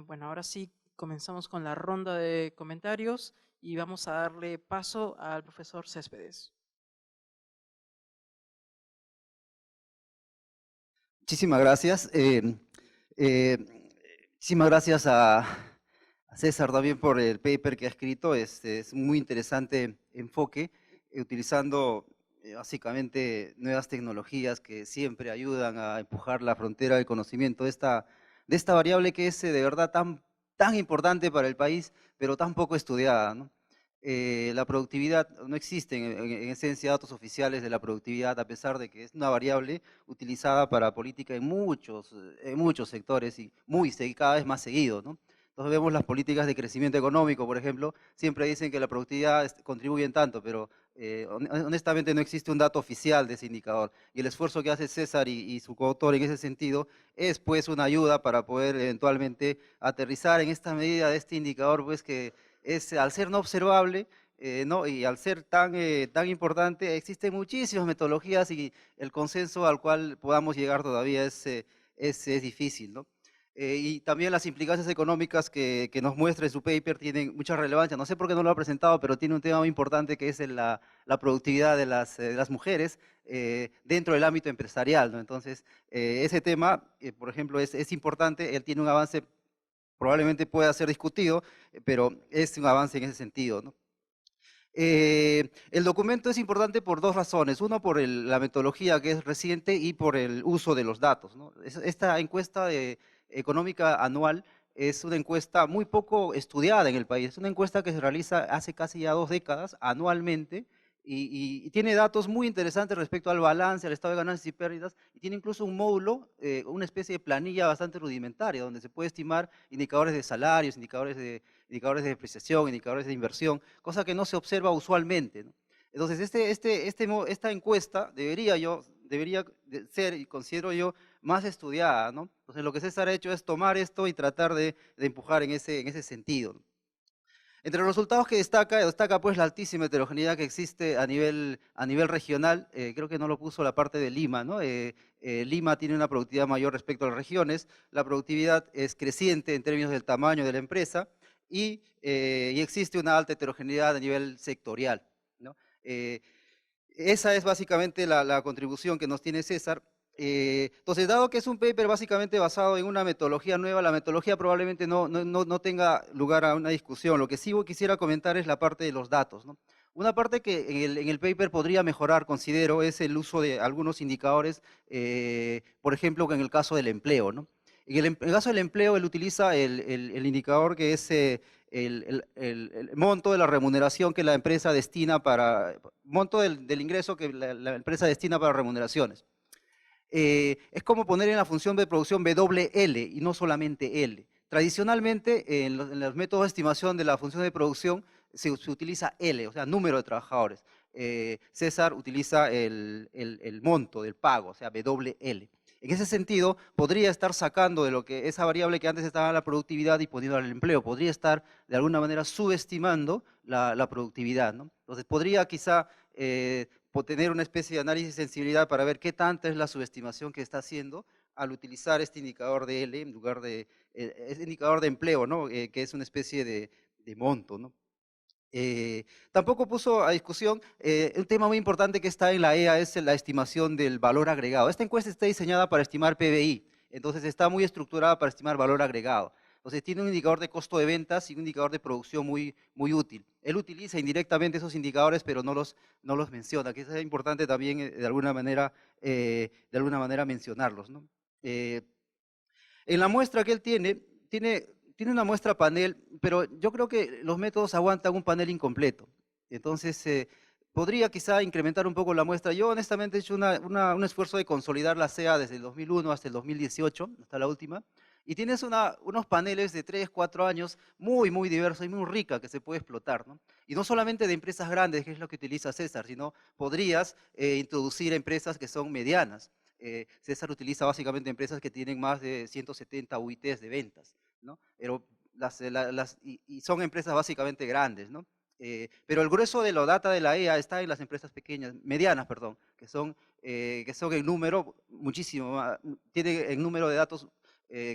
Bueno, ahora sí, comenzamos con la ronda de comentarios y vamos a darle paso al profesor Céspedes. Muchísimas gracias. Muchísimas gracias a César también por el paper que ha escrito. Es muy interesante enfoque, utilizando básicamente nuevas tecnologías que siempre ayudan a empujar la frontera del conocimiento de esta variable que es de verdad tan importante para el país, pero tan poco estudiada, ¿no? La productividad, no existen en esencia datos oficiales de la productividad, a pesar de que es una variable utilizada para política en muchos sectores y cada vez más seguido, ¿no? Entonces vemos las políticas de crecimiento económico, por ejemplo, siempre dicen que la productividad contribuye en tanto, pero honestamente no existe un dato oficial de ese indicador. Y el esfuerzo que hace César y su coautor en ese sentido es pues una ayuda para poder eventualmente aterrizar en esta medida de este indicador, pues que al ser no observable, ¿no? Y al ser tan importante, existen muchísimas metodologías y el consenso al cual podamos llegar todavía es difícil, ¿no? Y también las implicancias económicas que nos muestra en su paper tienen mucha relevancia. No sé por qué no lo ha presentado, pero tiene un tema muy importante que es la productividad de las mujeres dentro del ámbito empresarial, ¿no? Entonces, ese tema, por ejemplo, es importante. Él tiene un avance, probablemente pueda ser discutido, pero es un avance en ese sentido, ¿no? El documento es importante por dos razones. Uno, por la metodología que es reciente y por el uso de los datos, ¿no? Esta encuesta económica anual es una encuesta muy poco estudiada en el país. Es una encuesta que se realiza hace casi ya 2 décadas anualmente y tiene datos muy interesantes respecto al balance, al estado de ganancias y pérdidas, y tiene incluso un módulo, una especie de planilla bastante rudimentaria, donde se puede estimar indicadores de salarios, indicadores de depreciación, indicadores de inversión, cosa que no se observa usualmente, ¿no? Entonces, esta encuesta debería ser, y considero yo, más estudiada, ¿no? Entonces, lo que César ha hecho es tomar esto y tratar de empujar en ese sentido, ¿no? Entre los resultados que destaca pues la altísima heterogeneidad que existe a nivel regional. Creo que no lo puso la parte de Lima, ¿no? Lima tiene una productividad mayor respecto a las regiones, la productividad es creciente en términos del tamaño de la empresa y existe una alta heterogeneidad a nivel sectorial, ¿no? Esa es básicamente la contribución que nos tiene César. Entonces, dado que es un paper básicamente basado en una metodología nueva, la metodología probablemente no tenga lugar a una discusión. Lo que sí quisiera comentar es la parte de los datos, ¿no? Una parte que en el paper podría mejorar, considero, es el uso de algunos indicadores, por ejemplo, en el caso del empleo, ¿no? En el caso del empleo, él utiliza el indicador que es el monto de la remuneración que la empresa destina para, monto del ingreso que la empresa destina para remuneraciones. Es como poner en la función de producción WL y no solamente L. Tradicionalmente, en los métodos de estimación de la función de producción se utiliza L, o sea, número de trabajadores. César utiliza el monto del pago, o sea, WL. En ese sentido, podría estar sacando de lo que esa variable que antes estaba en la productividad y poniendo al empleo, podría estar de alguna manera subestimando la productividad, ¿no? Entonces, podría quizá tener una especie de análisis de sensibilidad para ver qué tanta es la subestimación que está haciendo al utilizar este indicador de L en lugar de, este indicador de empleo, ¿no? Que es una especie de monto, ¿no? Tampoco puso a discusión un tema muy importante que está en la EA, es la estimación del valor agregado. Esta encuesta está diseñada para estimar PBI, entonces está muy estructurada para estimar valor agregado. Entonces tiene un indicador de costo de ventas y un indicador de producción muy útil. Él utiliza indirectamente esos indicadores, pero no los menciona, que es importante también de alguna manera mencionarlos, ¿no? En la muestra que él tiene una muestra panel, pero yo creo que los métodos aguantan un panel incompleto. Entonces, podría quizá incrementar un poco la muestra. Yo honestamente he hecho un esfuerzo de consolidar la CEA desde el 2001 hasta el 2018, hasta la última, y tienes unos paneles de 3, 4 años muy diversos y muy rica que se puede explotar, ¿no? Y no solamente de empresas grandes, que es lo que utiliza César, sino podrías introducir empresas que son medianas. César utiliza básicamente empresas que tienen más de 170 UITs de ventas, ¿no? Pero y son empresas básicamente grandes, ¿no? Pero el grueso de la data de la EA está en las empresas pequeñas, medianas, perdón, que son en número muchísimo más, tiene en número de datos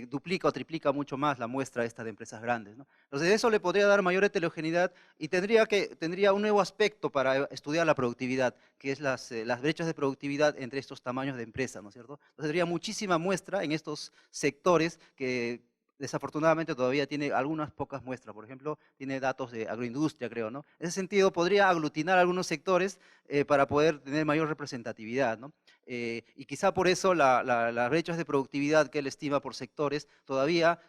duplica o triplica mucho más la muestra esta de empresas grandes, ¿no? Entonces eso le podría dar mayor heterogeneidad y tendría un nuevo aspecto para estudiar la productividad, que es las brechas de productividad entre estos tamaños de empresa, ¿no es cierto? Entonces tendría muchísima muestra en estos sectores que desafortunadamente todavía tiene algunas pocas muestras. Por ejemplo, tiene datos de agroindustria, creo, ¿no? En ese sentido, podría aglutinar algunos sectores para poder tener mayor representatividad, ¿no? Y quizá por eso las brechas de productividad que él estima por sectores todavía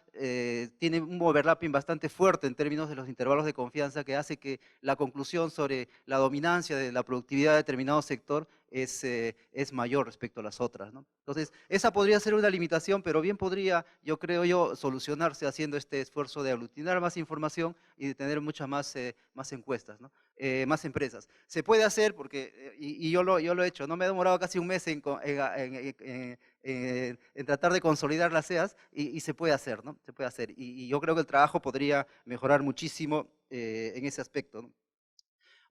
tiene un overlapping bastante fuerte en términos de los intervalos de confianza que hace que la conclusión sobre la dominancia de la productividad de determinado sector es mayor respecto a las otras, ¿no? Entonces, esa podría ser una limitación, pero bien podría, yo creo solucionarse haciendo este esfuerzo de aglutinar más información y de tener muchas más encuestas, ¿no? Más empresas. Se puede hacer porque, y yo lo he hecho, no me he demorado casi un mes en tratar de consolidar las CEAs y se puede hacer, ¿no? Se puede hacer. Y yo creo que el trabajo podría mejorar muchísimo en ese aspecto, ¿no?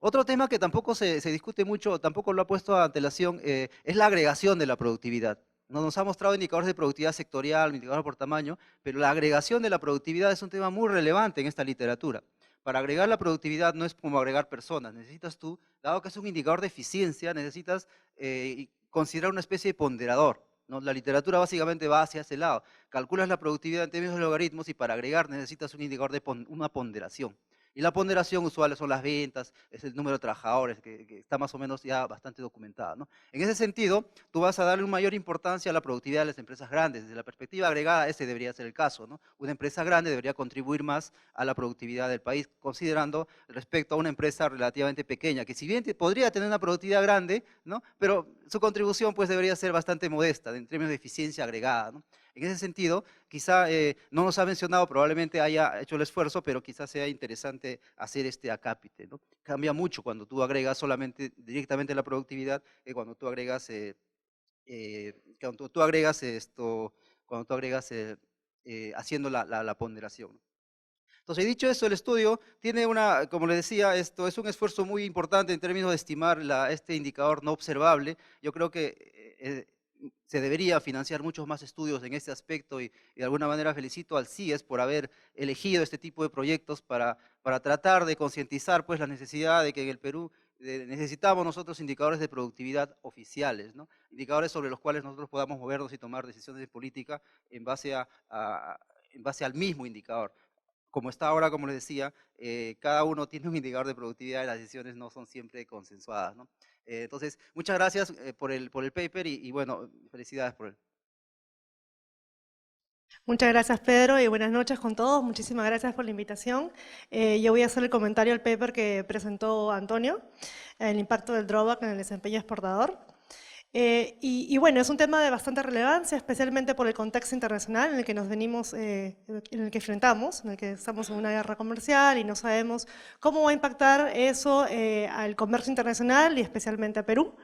Otro tema que tampoco se discute mucho, tampoco lo ha puesto a antelación, es la agregación de la productividad. Nos ha mostrado indicadores de productividad sectorial, indicadores por tamaño, pero la agregación de la productividad es un tema muy relevante en esta literatura. Para agregar la productividad no es como agregar personas, necesitas tú, dado que es un indicador de eficiencia, necesitas considerar una especie de ponderador, ¿no? La literatura básicamente va hacia ese lado. Calculas la productividad en términos de logaritmos y para agregar necesitas un indicador de una ponderación. Y la ponderación usual son las ventas, es el número de trabajadores, que está más o menos ya bastante documentado, ¿no? En ese sentido, tú vas a darle una mayor importancia a la productividad de las empresas grandes. Desde la perspectiva agregada, ese debería ser el caso, ¿no? Una empresa grande debería contribuir más a la productividad del país, considerando respecto a una empresa relativamente pequeña, que si bien podría tener una productividad grande, ¿no? Pero su contribución pues debería ser bastante modesta en términos de eficiencia agregada, ¿no? En ese sentido, quizá no nos ha mencionado, probablemente haya hecho el esfuerzo, pero quizás sea interesante hacer este acápite, ¿no? Cambia mucho cuando tú agregas directamente la productividad que cuando tú agregas, haciendo la ponderación. Entonces, dicho eso, el estudio tiene como le decía, esto es un esfuerzo muy importante en términos de estimar este indicador no observable. Yo creo que se debería financiar muchos más estudios en este aspecto y de alguna manera felicito al CIES por haber elegido este tipo de proyectos para tratar de concientizar pues la necesidad de que en el Perú necesitamos nosotros indicadores de productividad oficiales, ¿no? Indicadores sobre los cuales nosotros podamos movernos y tomar decisiones de política en base al mismo indicador. como está ahora, como les decía, cada uno tiene un indicador de productividad y las decisiones no son siempre consensuadas, ¿no? Entonces, muchas gracias por el paper y bueno, felicidades por él. Muchas gracias, Pedro, y buenas noches con todos. Muchísimas gracias por la invitación. Yo voy a hacer el comentario al paper que presentó Antonio, el impacto del drawback en el desempeño exportador. Y bueno, es un tema de bastante relevancia, especialmente por el contexto internacional en el que nos venimos, en el que enfrentamos, en el que estamos en una guerra comercial y no sabemos cómo va a impactar eso al comercio internacional y especialmente a Perú.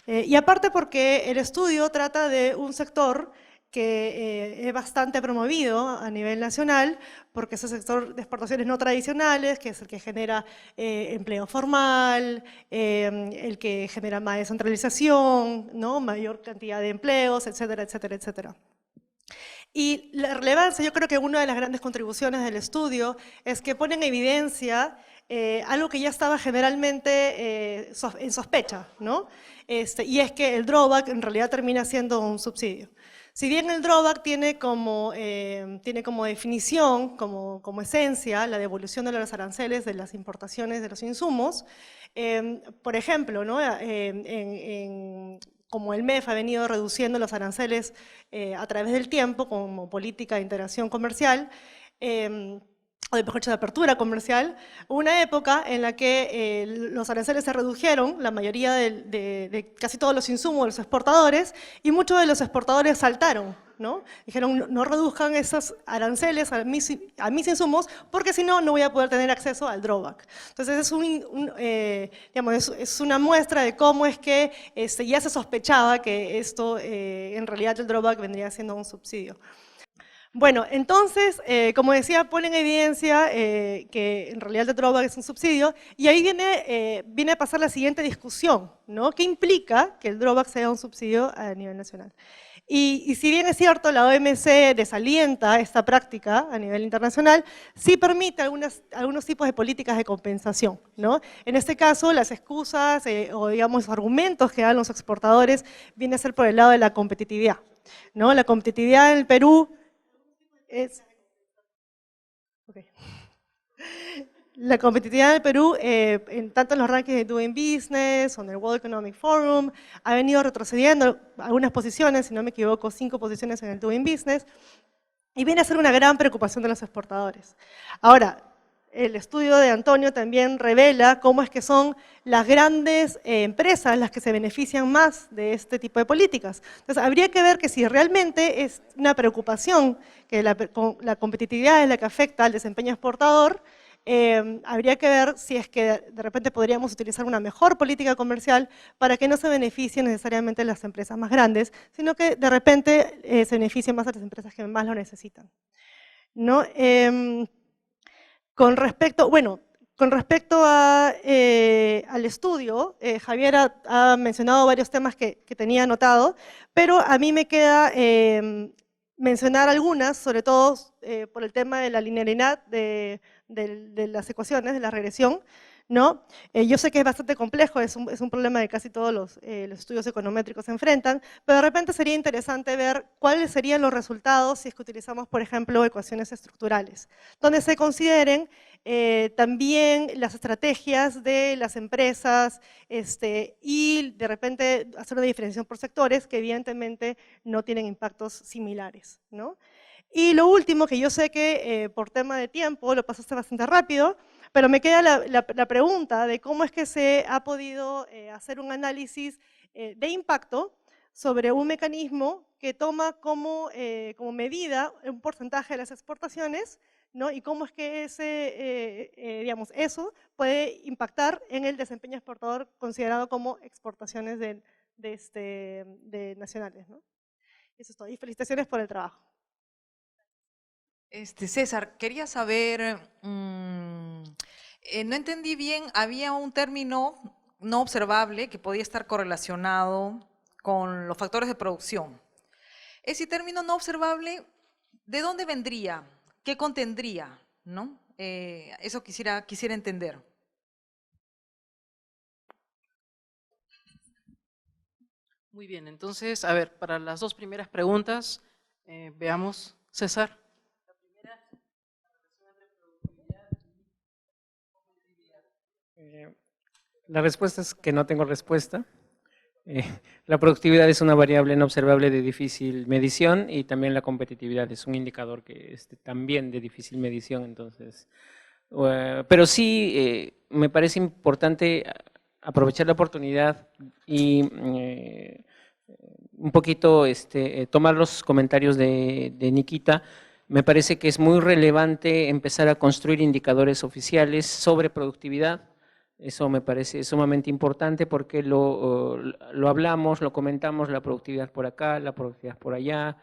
Y aparte porque el estudio trata de un sector que es bastante promovido a nivel nacional, porque es el sector de exportaciones no tradicionales, que es el que genera empleo formal, el que genera más descentralización, ¿no? Mayor cantidad de empleos, etcétera, etcétera, etcétera. Y la relevancia, yo creo que una de las grandes contribuciones del estudio es que pone en evidencia algo que ya estaba generalmente en sospecha, ¿no? Y es que el drawback en realidad termina siendo un subsidio. Si bien el drawback tiene como definición, como esencia, la devolución de los aranceles de las importaciones de los insumos, por ejemplo, ¿no? Como el MEF ha venido reduciendo los aranceles a través del tiempo como política de integración comercial, o de, mejor dicho, de apertura comercial, hubo una época en la que los aranceles se redujeron, la mayoría de casi todos los insumos de los exportadores, y muchos de los exportadores saltaron, ¿no? Dijeron, no reduzcan esos aranceles a mis insumos, porque si no, no voy a poder tener acceso al drawback. Entonces, es una muestra de cómo es que ya se sospechaba que esto, en realidad, el drawback vendría siendo un subsidio. Bueno, entonces, como decía, pone en evidencia que en realidad el drawback es un subsidio, y ahí viene a pasar la siguiente discusión, ¿no? ¿Qué implica que el drawback sea un subsidio a nivel nacional? Y si bien es cierto, la OMC desalienta esta práctica a nivel internacional, sí permite algunos tipos de políticas de compensación, ¿no? En este caso, las excusas o digamos argumentos que dan los exportadores viene a ser por el lado de la competitividad, ¿no? La competitividad en el Perú la competitividad del Perú, tanto en los rankings de Doing Business o en el World Economic Forum, ha venido retrocediendo algunas posiciones, si no me equivoco, 5 posiciones en el Doing Business, y viene a ser una gran preocupación de los exportadores. Ahora, el estudio de Antonio también revela cómo es que son las grandes empresas las que se benefician más de este tipo de políticas. Entonces, habría que ver que si realmente es una preocupación que la competitividad es la que afecta al desempeño exportador, habría que ver si es que de repente podríamos utilizar una mejor política comercial para que no se beneficien necesariamente las empresas más grandes, sino que de repente se beneficien más a las empresas que más lo necesitan, ¿no? Con respecto al estudio, Javier ha mencionado varios temas que tenía anotado, pero a mí me queda mencionar algunas, sobre todo por el tema de la linealidad de las ecuaciones, de la regresión, ¿no? Yo sé que es bastante complejo, es un problema que casi todos los estudios econométricos se enfrentan, pero de repente sería interesante ver cuáles serían los resultados si es que utilizamos, por ejemplo, ecuaciones estructurales, donde se consideren también las estrategias de las empresas y de repente hacer una diferenciación por sectores que evidentemente no tienen impactos similares, ¿no? Y lo último, que yo sé que por tema de tiempo lo pasaste bastante rápido, pero me queda la pregunta de cómo es que se ha podido hacer un análisis de impacto sobre un mecanismo que toma como medida un porcentaje de las exportaciones, ¿no? Y cómo es que eso puede impactar en el desempeño exportador considerado como exportaciones nacionales, ¿no? Eso es todo. Y felicitaciones por el trabajo. César, quería saber, no entendí bien, había un término no observable que podía estar correlacionado con los factores de producción. Ese término no observable, ¿de dónde vendría? ¿Qué contendría? ¿No? Eso quisiera entender. Muy bien, entonces, a ver, para las dos primeras preguntas, veamos, César. La respuesta es que no tengo respuesta. La productividad es una variable no observable de difícil medición y también la competitividad es un indicador que es también de difícil medición. Entonces, pero sí me parece importante aprovechar la oportunidad y un poquito tomar los comentarios de Nikita. Me parece que es muy relevante empezar a construir indicadores oficiales sobre productividad. Eso me parece sumamente importante porque lo hablamos, lo comentamos, la productividad por acá, la productividad por allá.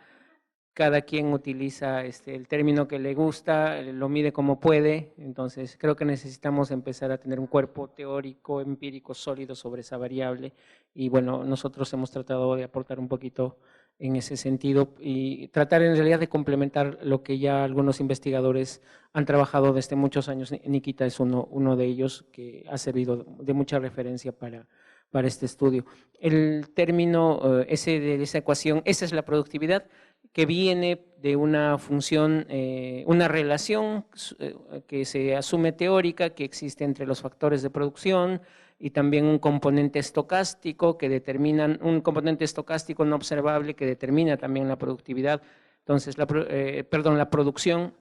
Cada quien utiliza el término que le gusta, lo mide como puede. Entonces, creo que necesitamos empezar a tener un cuerpo teórico, empírico, sólido sobre esa variable. Y bueno, nosotros hemos tratado de aportar un poquito en ese sentido y tratar en realidad de complementar lo que ya algunos investigadores han trabajado desde muchos años. Nikita es uno de ellos que ha servido de mucha referencia para este estudio. El término ese de esa ecuación, esa es la productividad, que viene de una función, una relación que se asume teórica que existe entre los factores de producción y también un componente estocástico que determinan, un componente estocástico no observable que determina también la productividad. Entonces, la producción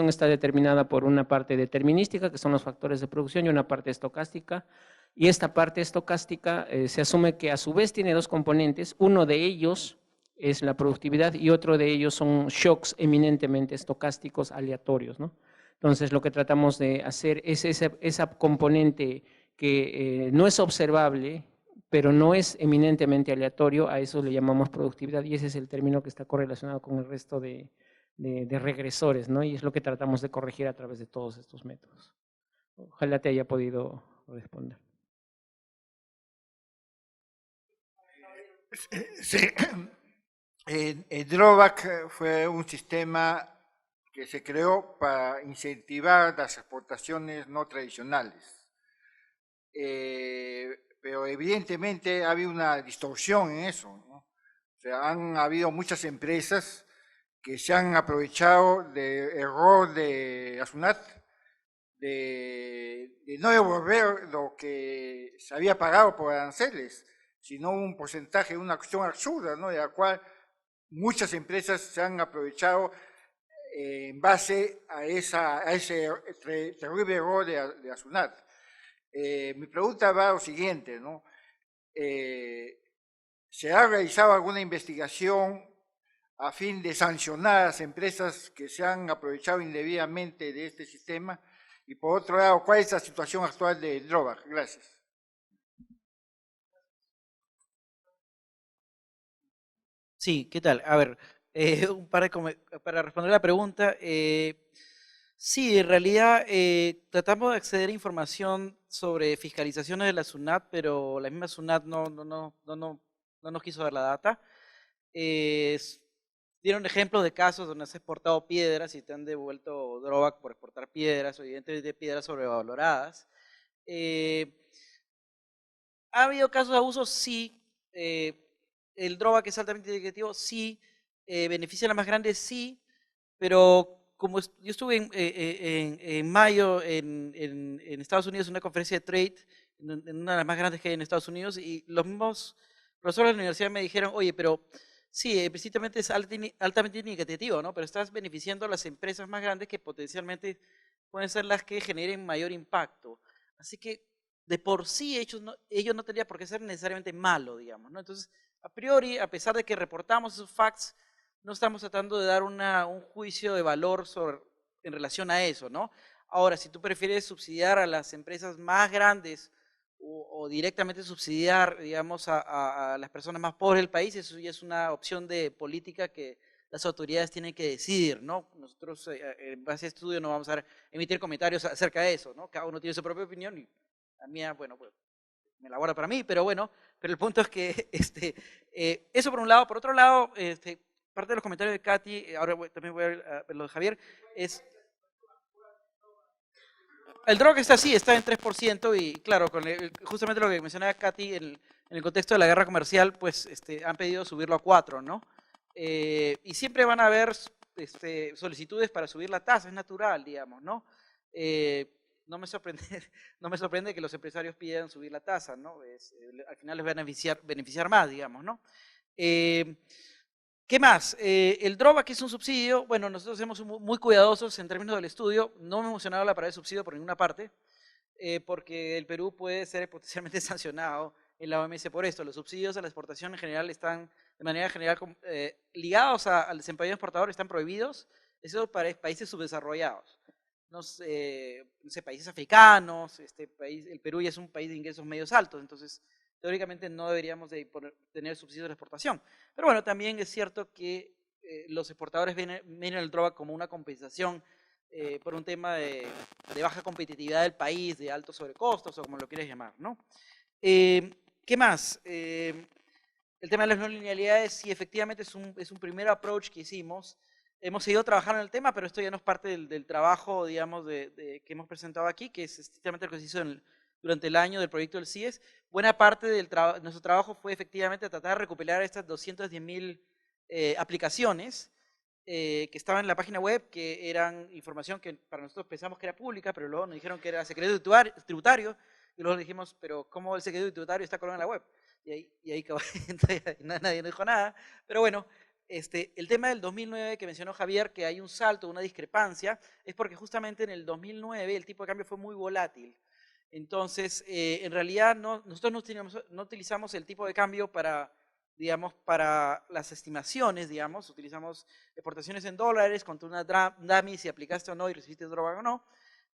está determinada por una parte determinística, que son los factores de producción, y una parte estocástica. Y esta parte estocástica se asume que a su vez tiene dos componentes, uno de ellos es la productividad y otro de ellos son shocks eminentemente estocásticos aleatorios, ¿no? Entonces, lo que tratamos de hacer es esa componente que no es observable, pero no es eminentemente aleatorio, a eso le llamamos productividad y ese es el término que está correlacionado con el resto de regresores, ¿no? Y es lo que tratamos de corregir a través de todos estos métodos. Ojalá te haya podido responder. Sí. El drawback fue un sistema que se creó para incentivar las exportaciones no tradicionales. Pero evidentemente ha habido una distorsión en eso, ¿no? O sea, han habido muchas empresas que se han aprovechado del error de Asunat de no devolver lo que se había pagado por aranceles, sino un porcentaje, una cuestión absurda, ¿no? De la cual muchas empresas se han aprovechado en base a ese terrible error de Asunat. Mi pregunta va a lo siguiente, ¿no? ¿Se ha realizado alguna investigación a fin de sancionar a las empresas que se han aprovechado indebidamente de este sistema? Y por otro lado, ¿cuál es la situación actual de drawback? Gracias. Sí, ¿qué tal? A ver, para responder la pregunta, sí, en realidad tratamos de acceder a información sobre fiscalizaciones de la SUNAT, pero la misma SUNAT no nos quiso dar la data. Dieron ejemplos de casos donde has exportado piedras y te han devuelto drawback por exportar piedras, o evidentemente piedras sobrevaloradas. ¿Ha habido casos de abuso? Sí. El drawback es altamente indicativo, sí. Beneficia a las más grandes, sí. Pero como yo estuve en mayo en Estados Unidos en una conferencia de trade, en una de las más grandes que hay en Estados Unidos, y los mismos profesores de la universidad me dijeron, oye, pero sí, precisamente es altamente indicativo, ¿no? Pero estás beneficiando a las empresas más grandes que potencialmente pueden ser las que generen mayor impacto. Así que de por sí ellos no tendrían por qué ser necesariamente malo, digamos, ¿no? Entonces, a priori, a pesar de que reportamos esos facts, no estamos tratando de dar un juicio de valor en relación a eso, ¿no? Ahora, si tú prefieres subsidiar a las empresas más grandes o directamente subsidiar, digamos, a las personas más pobres del país, eso ya es una opción de política que las autoridades tienen que decidir, ¿no? Nosotros, en base a este estudio, no vamos a emitir comentarios acerca de eso, ¿no? Cada uno tiene su propia opinión y la mía, bueno, pues me la guarda para mí, pero bueno, pero el punto es que eso por un lado. Por otro lado, parte de los comentarios de Katy, ahora también voy a ver lo de Javier, es el drawback está así, está en 3% y claro, con justamente lo que mencionaba Katy, en el contexto de la guerra comercial, pues han pedido subirlo a 4, ¿no? Y siempre van a haber solicitudes para subir la tasa, es natural, digamos, ¿no? no me sorprende, no me sorprende que los empresarios pidan subir la tasa, ¿no? Al final les va a beneficiar más, digamos, ¿no? ¿Qué más? El drawback es un subsidio. Bueno, nosotros somos muy cuidadosos en términos del estudio. No hemos mencionado la palabra de subsidio por ninguna parte, porque el Perú puede ser potencialmente sancionado en la OMS por esto. Los subsidios a la exportación en general están, de manera general, ligados al desempeño exportador, están prohibidos, excepto para países subdesarrollados. No sé, países africanos, el Perú ya es un país de ingresos medios altos, entonces teóricamente no deberíamos de tener subsidios de la exportación. Pero bueno, también es cierto que los exportadores ven el drawback como una compensación por un tema de baja competitividad del país, de altos sobrecostos o como lo quieras llamar, ¿no? ¿Qué más? El tema de las no linealidades, sí, efectivamente es un primer approach que hicimos. Hemos seguido trabajando en el tema, pero esto ya no es parte del trabajo, digamos, que hemos presentado aquí, que es estrictamente lo que se hizo durante el año del proyecto del CIES. Buena parte de nuestro trabajo fue efectivamente tratar de recuperar estas 210.000 aplicaciones que estaban en la página web, que eran información que para nosotros pensamos que era pública, pero luego nos dijeron que era secreto tributario, y luego dijimos, pero ¿cómo el secreto tributario está colgado en la web? Y ahí nadie dijo nada, pero bueno. El tema del 2009 que mencionó Javier, que hay un salto, una discrepancia, es porque justamente en el 2009 el tipo de cambio fue muy volátil. Entonces, en realidad nosotros no utilizamos el tipo de cambio para, digamos, para las estimaciones, digamos, utilizamos exportaciones en dólares contra una dummy, si aplicaste o no y recibiste drawback o no,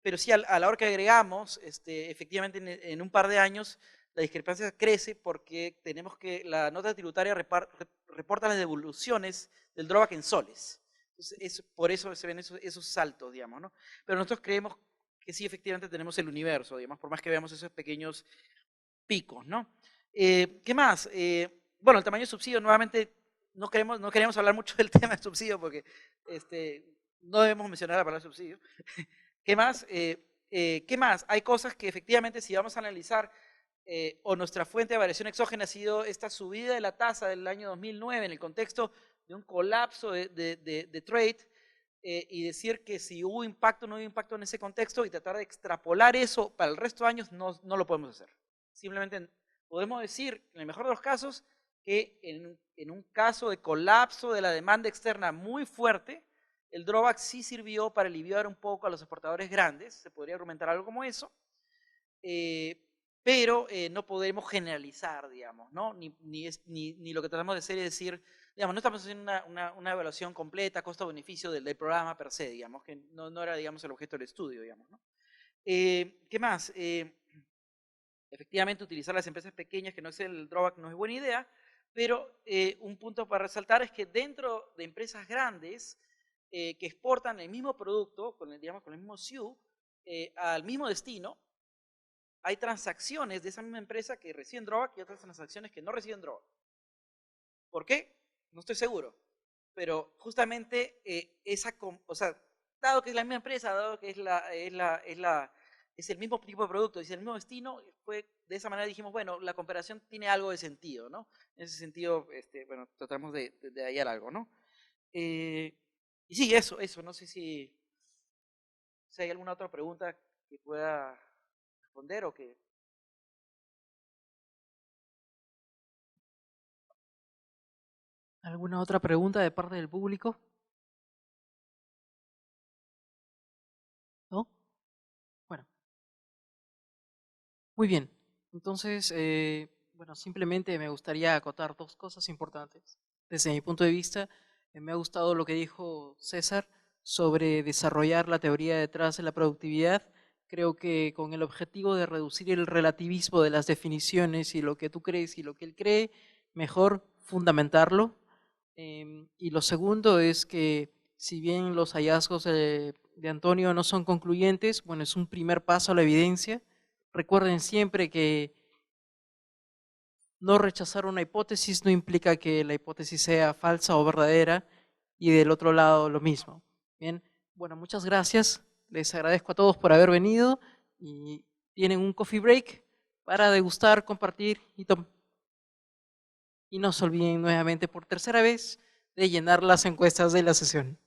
pero sí a la hora que agregamos, efectivamente en un par de años, la discrepancia crece porque tenemos que la nota tributaria reporta las devoluciones del drawback en soles. Entonces, por eso se ven esos saltos, digamos, ¿no? Pero nosotros creemos que sí, efectivamente tenemos el universo, digamos, por más que veamos esos pequeños picos, ¿no? ¿Qué más? Bueno, el tamaño del subsidio, nuevamente, no queremos hablar mucho del tema del subsidio porque no debemos mencionar la palabra subsidio. ¿Qué más? ¿Qué más? Hay cosas que efectivamente si vamos a analizar o nuestra fuente de variación exógena ha sido esta subida de la tasa del año 2009 en el contexto de un colapso de trade y decir que si hubo impacto o no hubo impacto en ese contexto y tratar de extrapolar eso para el resto de años no lo podemos hacer. Simplemente podemos decir, en el mejor de los casos, que en un caso de colapso de la demanda externa muy fuerte, el drawback sí sirvió para aliviar un poco a los exportadores grandes, se podría argumentar algo como eso, pero no podemos generalizar, digamos, ¿no? Ni lo que tratamos de hacer es decir, digamos, no estamos haciendo una evaluación completa, costo-beneficio del programa per se, digamos, que no era, digamos, el objeto del estudio, digamos, ¿no? ¿Qué más? Efectivamente, utilizar las empresas pequeñas que no exceden el drawback no es buena idea, pero un punto para resaltar es que dentro de empresas grandes que exportan el mismo producto, con el mismo SIU, al mismo destino, hay transacciones de esa misma empresa que reciben drawback y otras transacciones que no reciben drawback. ¿Por qué? No estoy seguro. Pero justamente dado que es la misma empresa, dado que es el mismo tipo de producto, es el mismo destino, de esa manera dijimos, bueno, la comparación tiene algo de sentido, ¿no? En ese sentido, bueno, tratamos de hallar algo, ¿no? Y sí, eso, no sé si hay alguna otra pregunta que pueda responder o que... ¿Alguna otra pregunta de parte del público? ¿No? Bueno. Muy bien. Entonces, bueno, simplemente me gustaría acotar dos cosas importantes. Desde mi punto de vista, me ha gustado lo que dijo César sobre desarrollar la teoría detrás de la productividad. Creo que con el objetivo de reducir el relativismo de las definiciones y lo que tú crees y lo que él cree, mejor fundamentarlo. Y lo segundo es que si bien los hallazgos de Antonio no son concluyentes, bueno, es un primer paso a la evidencia. Recuerden siempre que no rechazar una hipótesis no implica que la hipótesis sea falsa o verdadera y del otro lado lo mismo. Bien, bueno, muchas gracias. Les agradezco a todos por haber venido y tienen un coffee break para degustar, compartir y tomar. Y no se olviden nuevamente por tercera vez de llenar las encuestas de la sesión.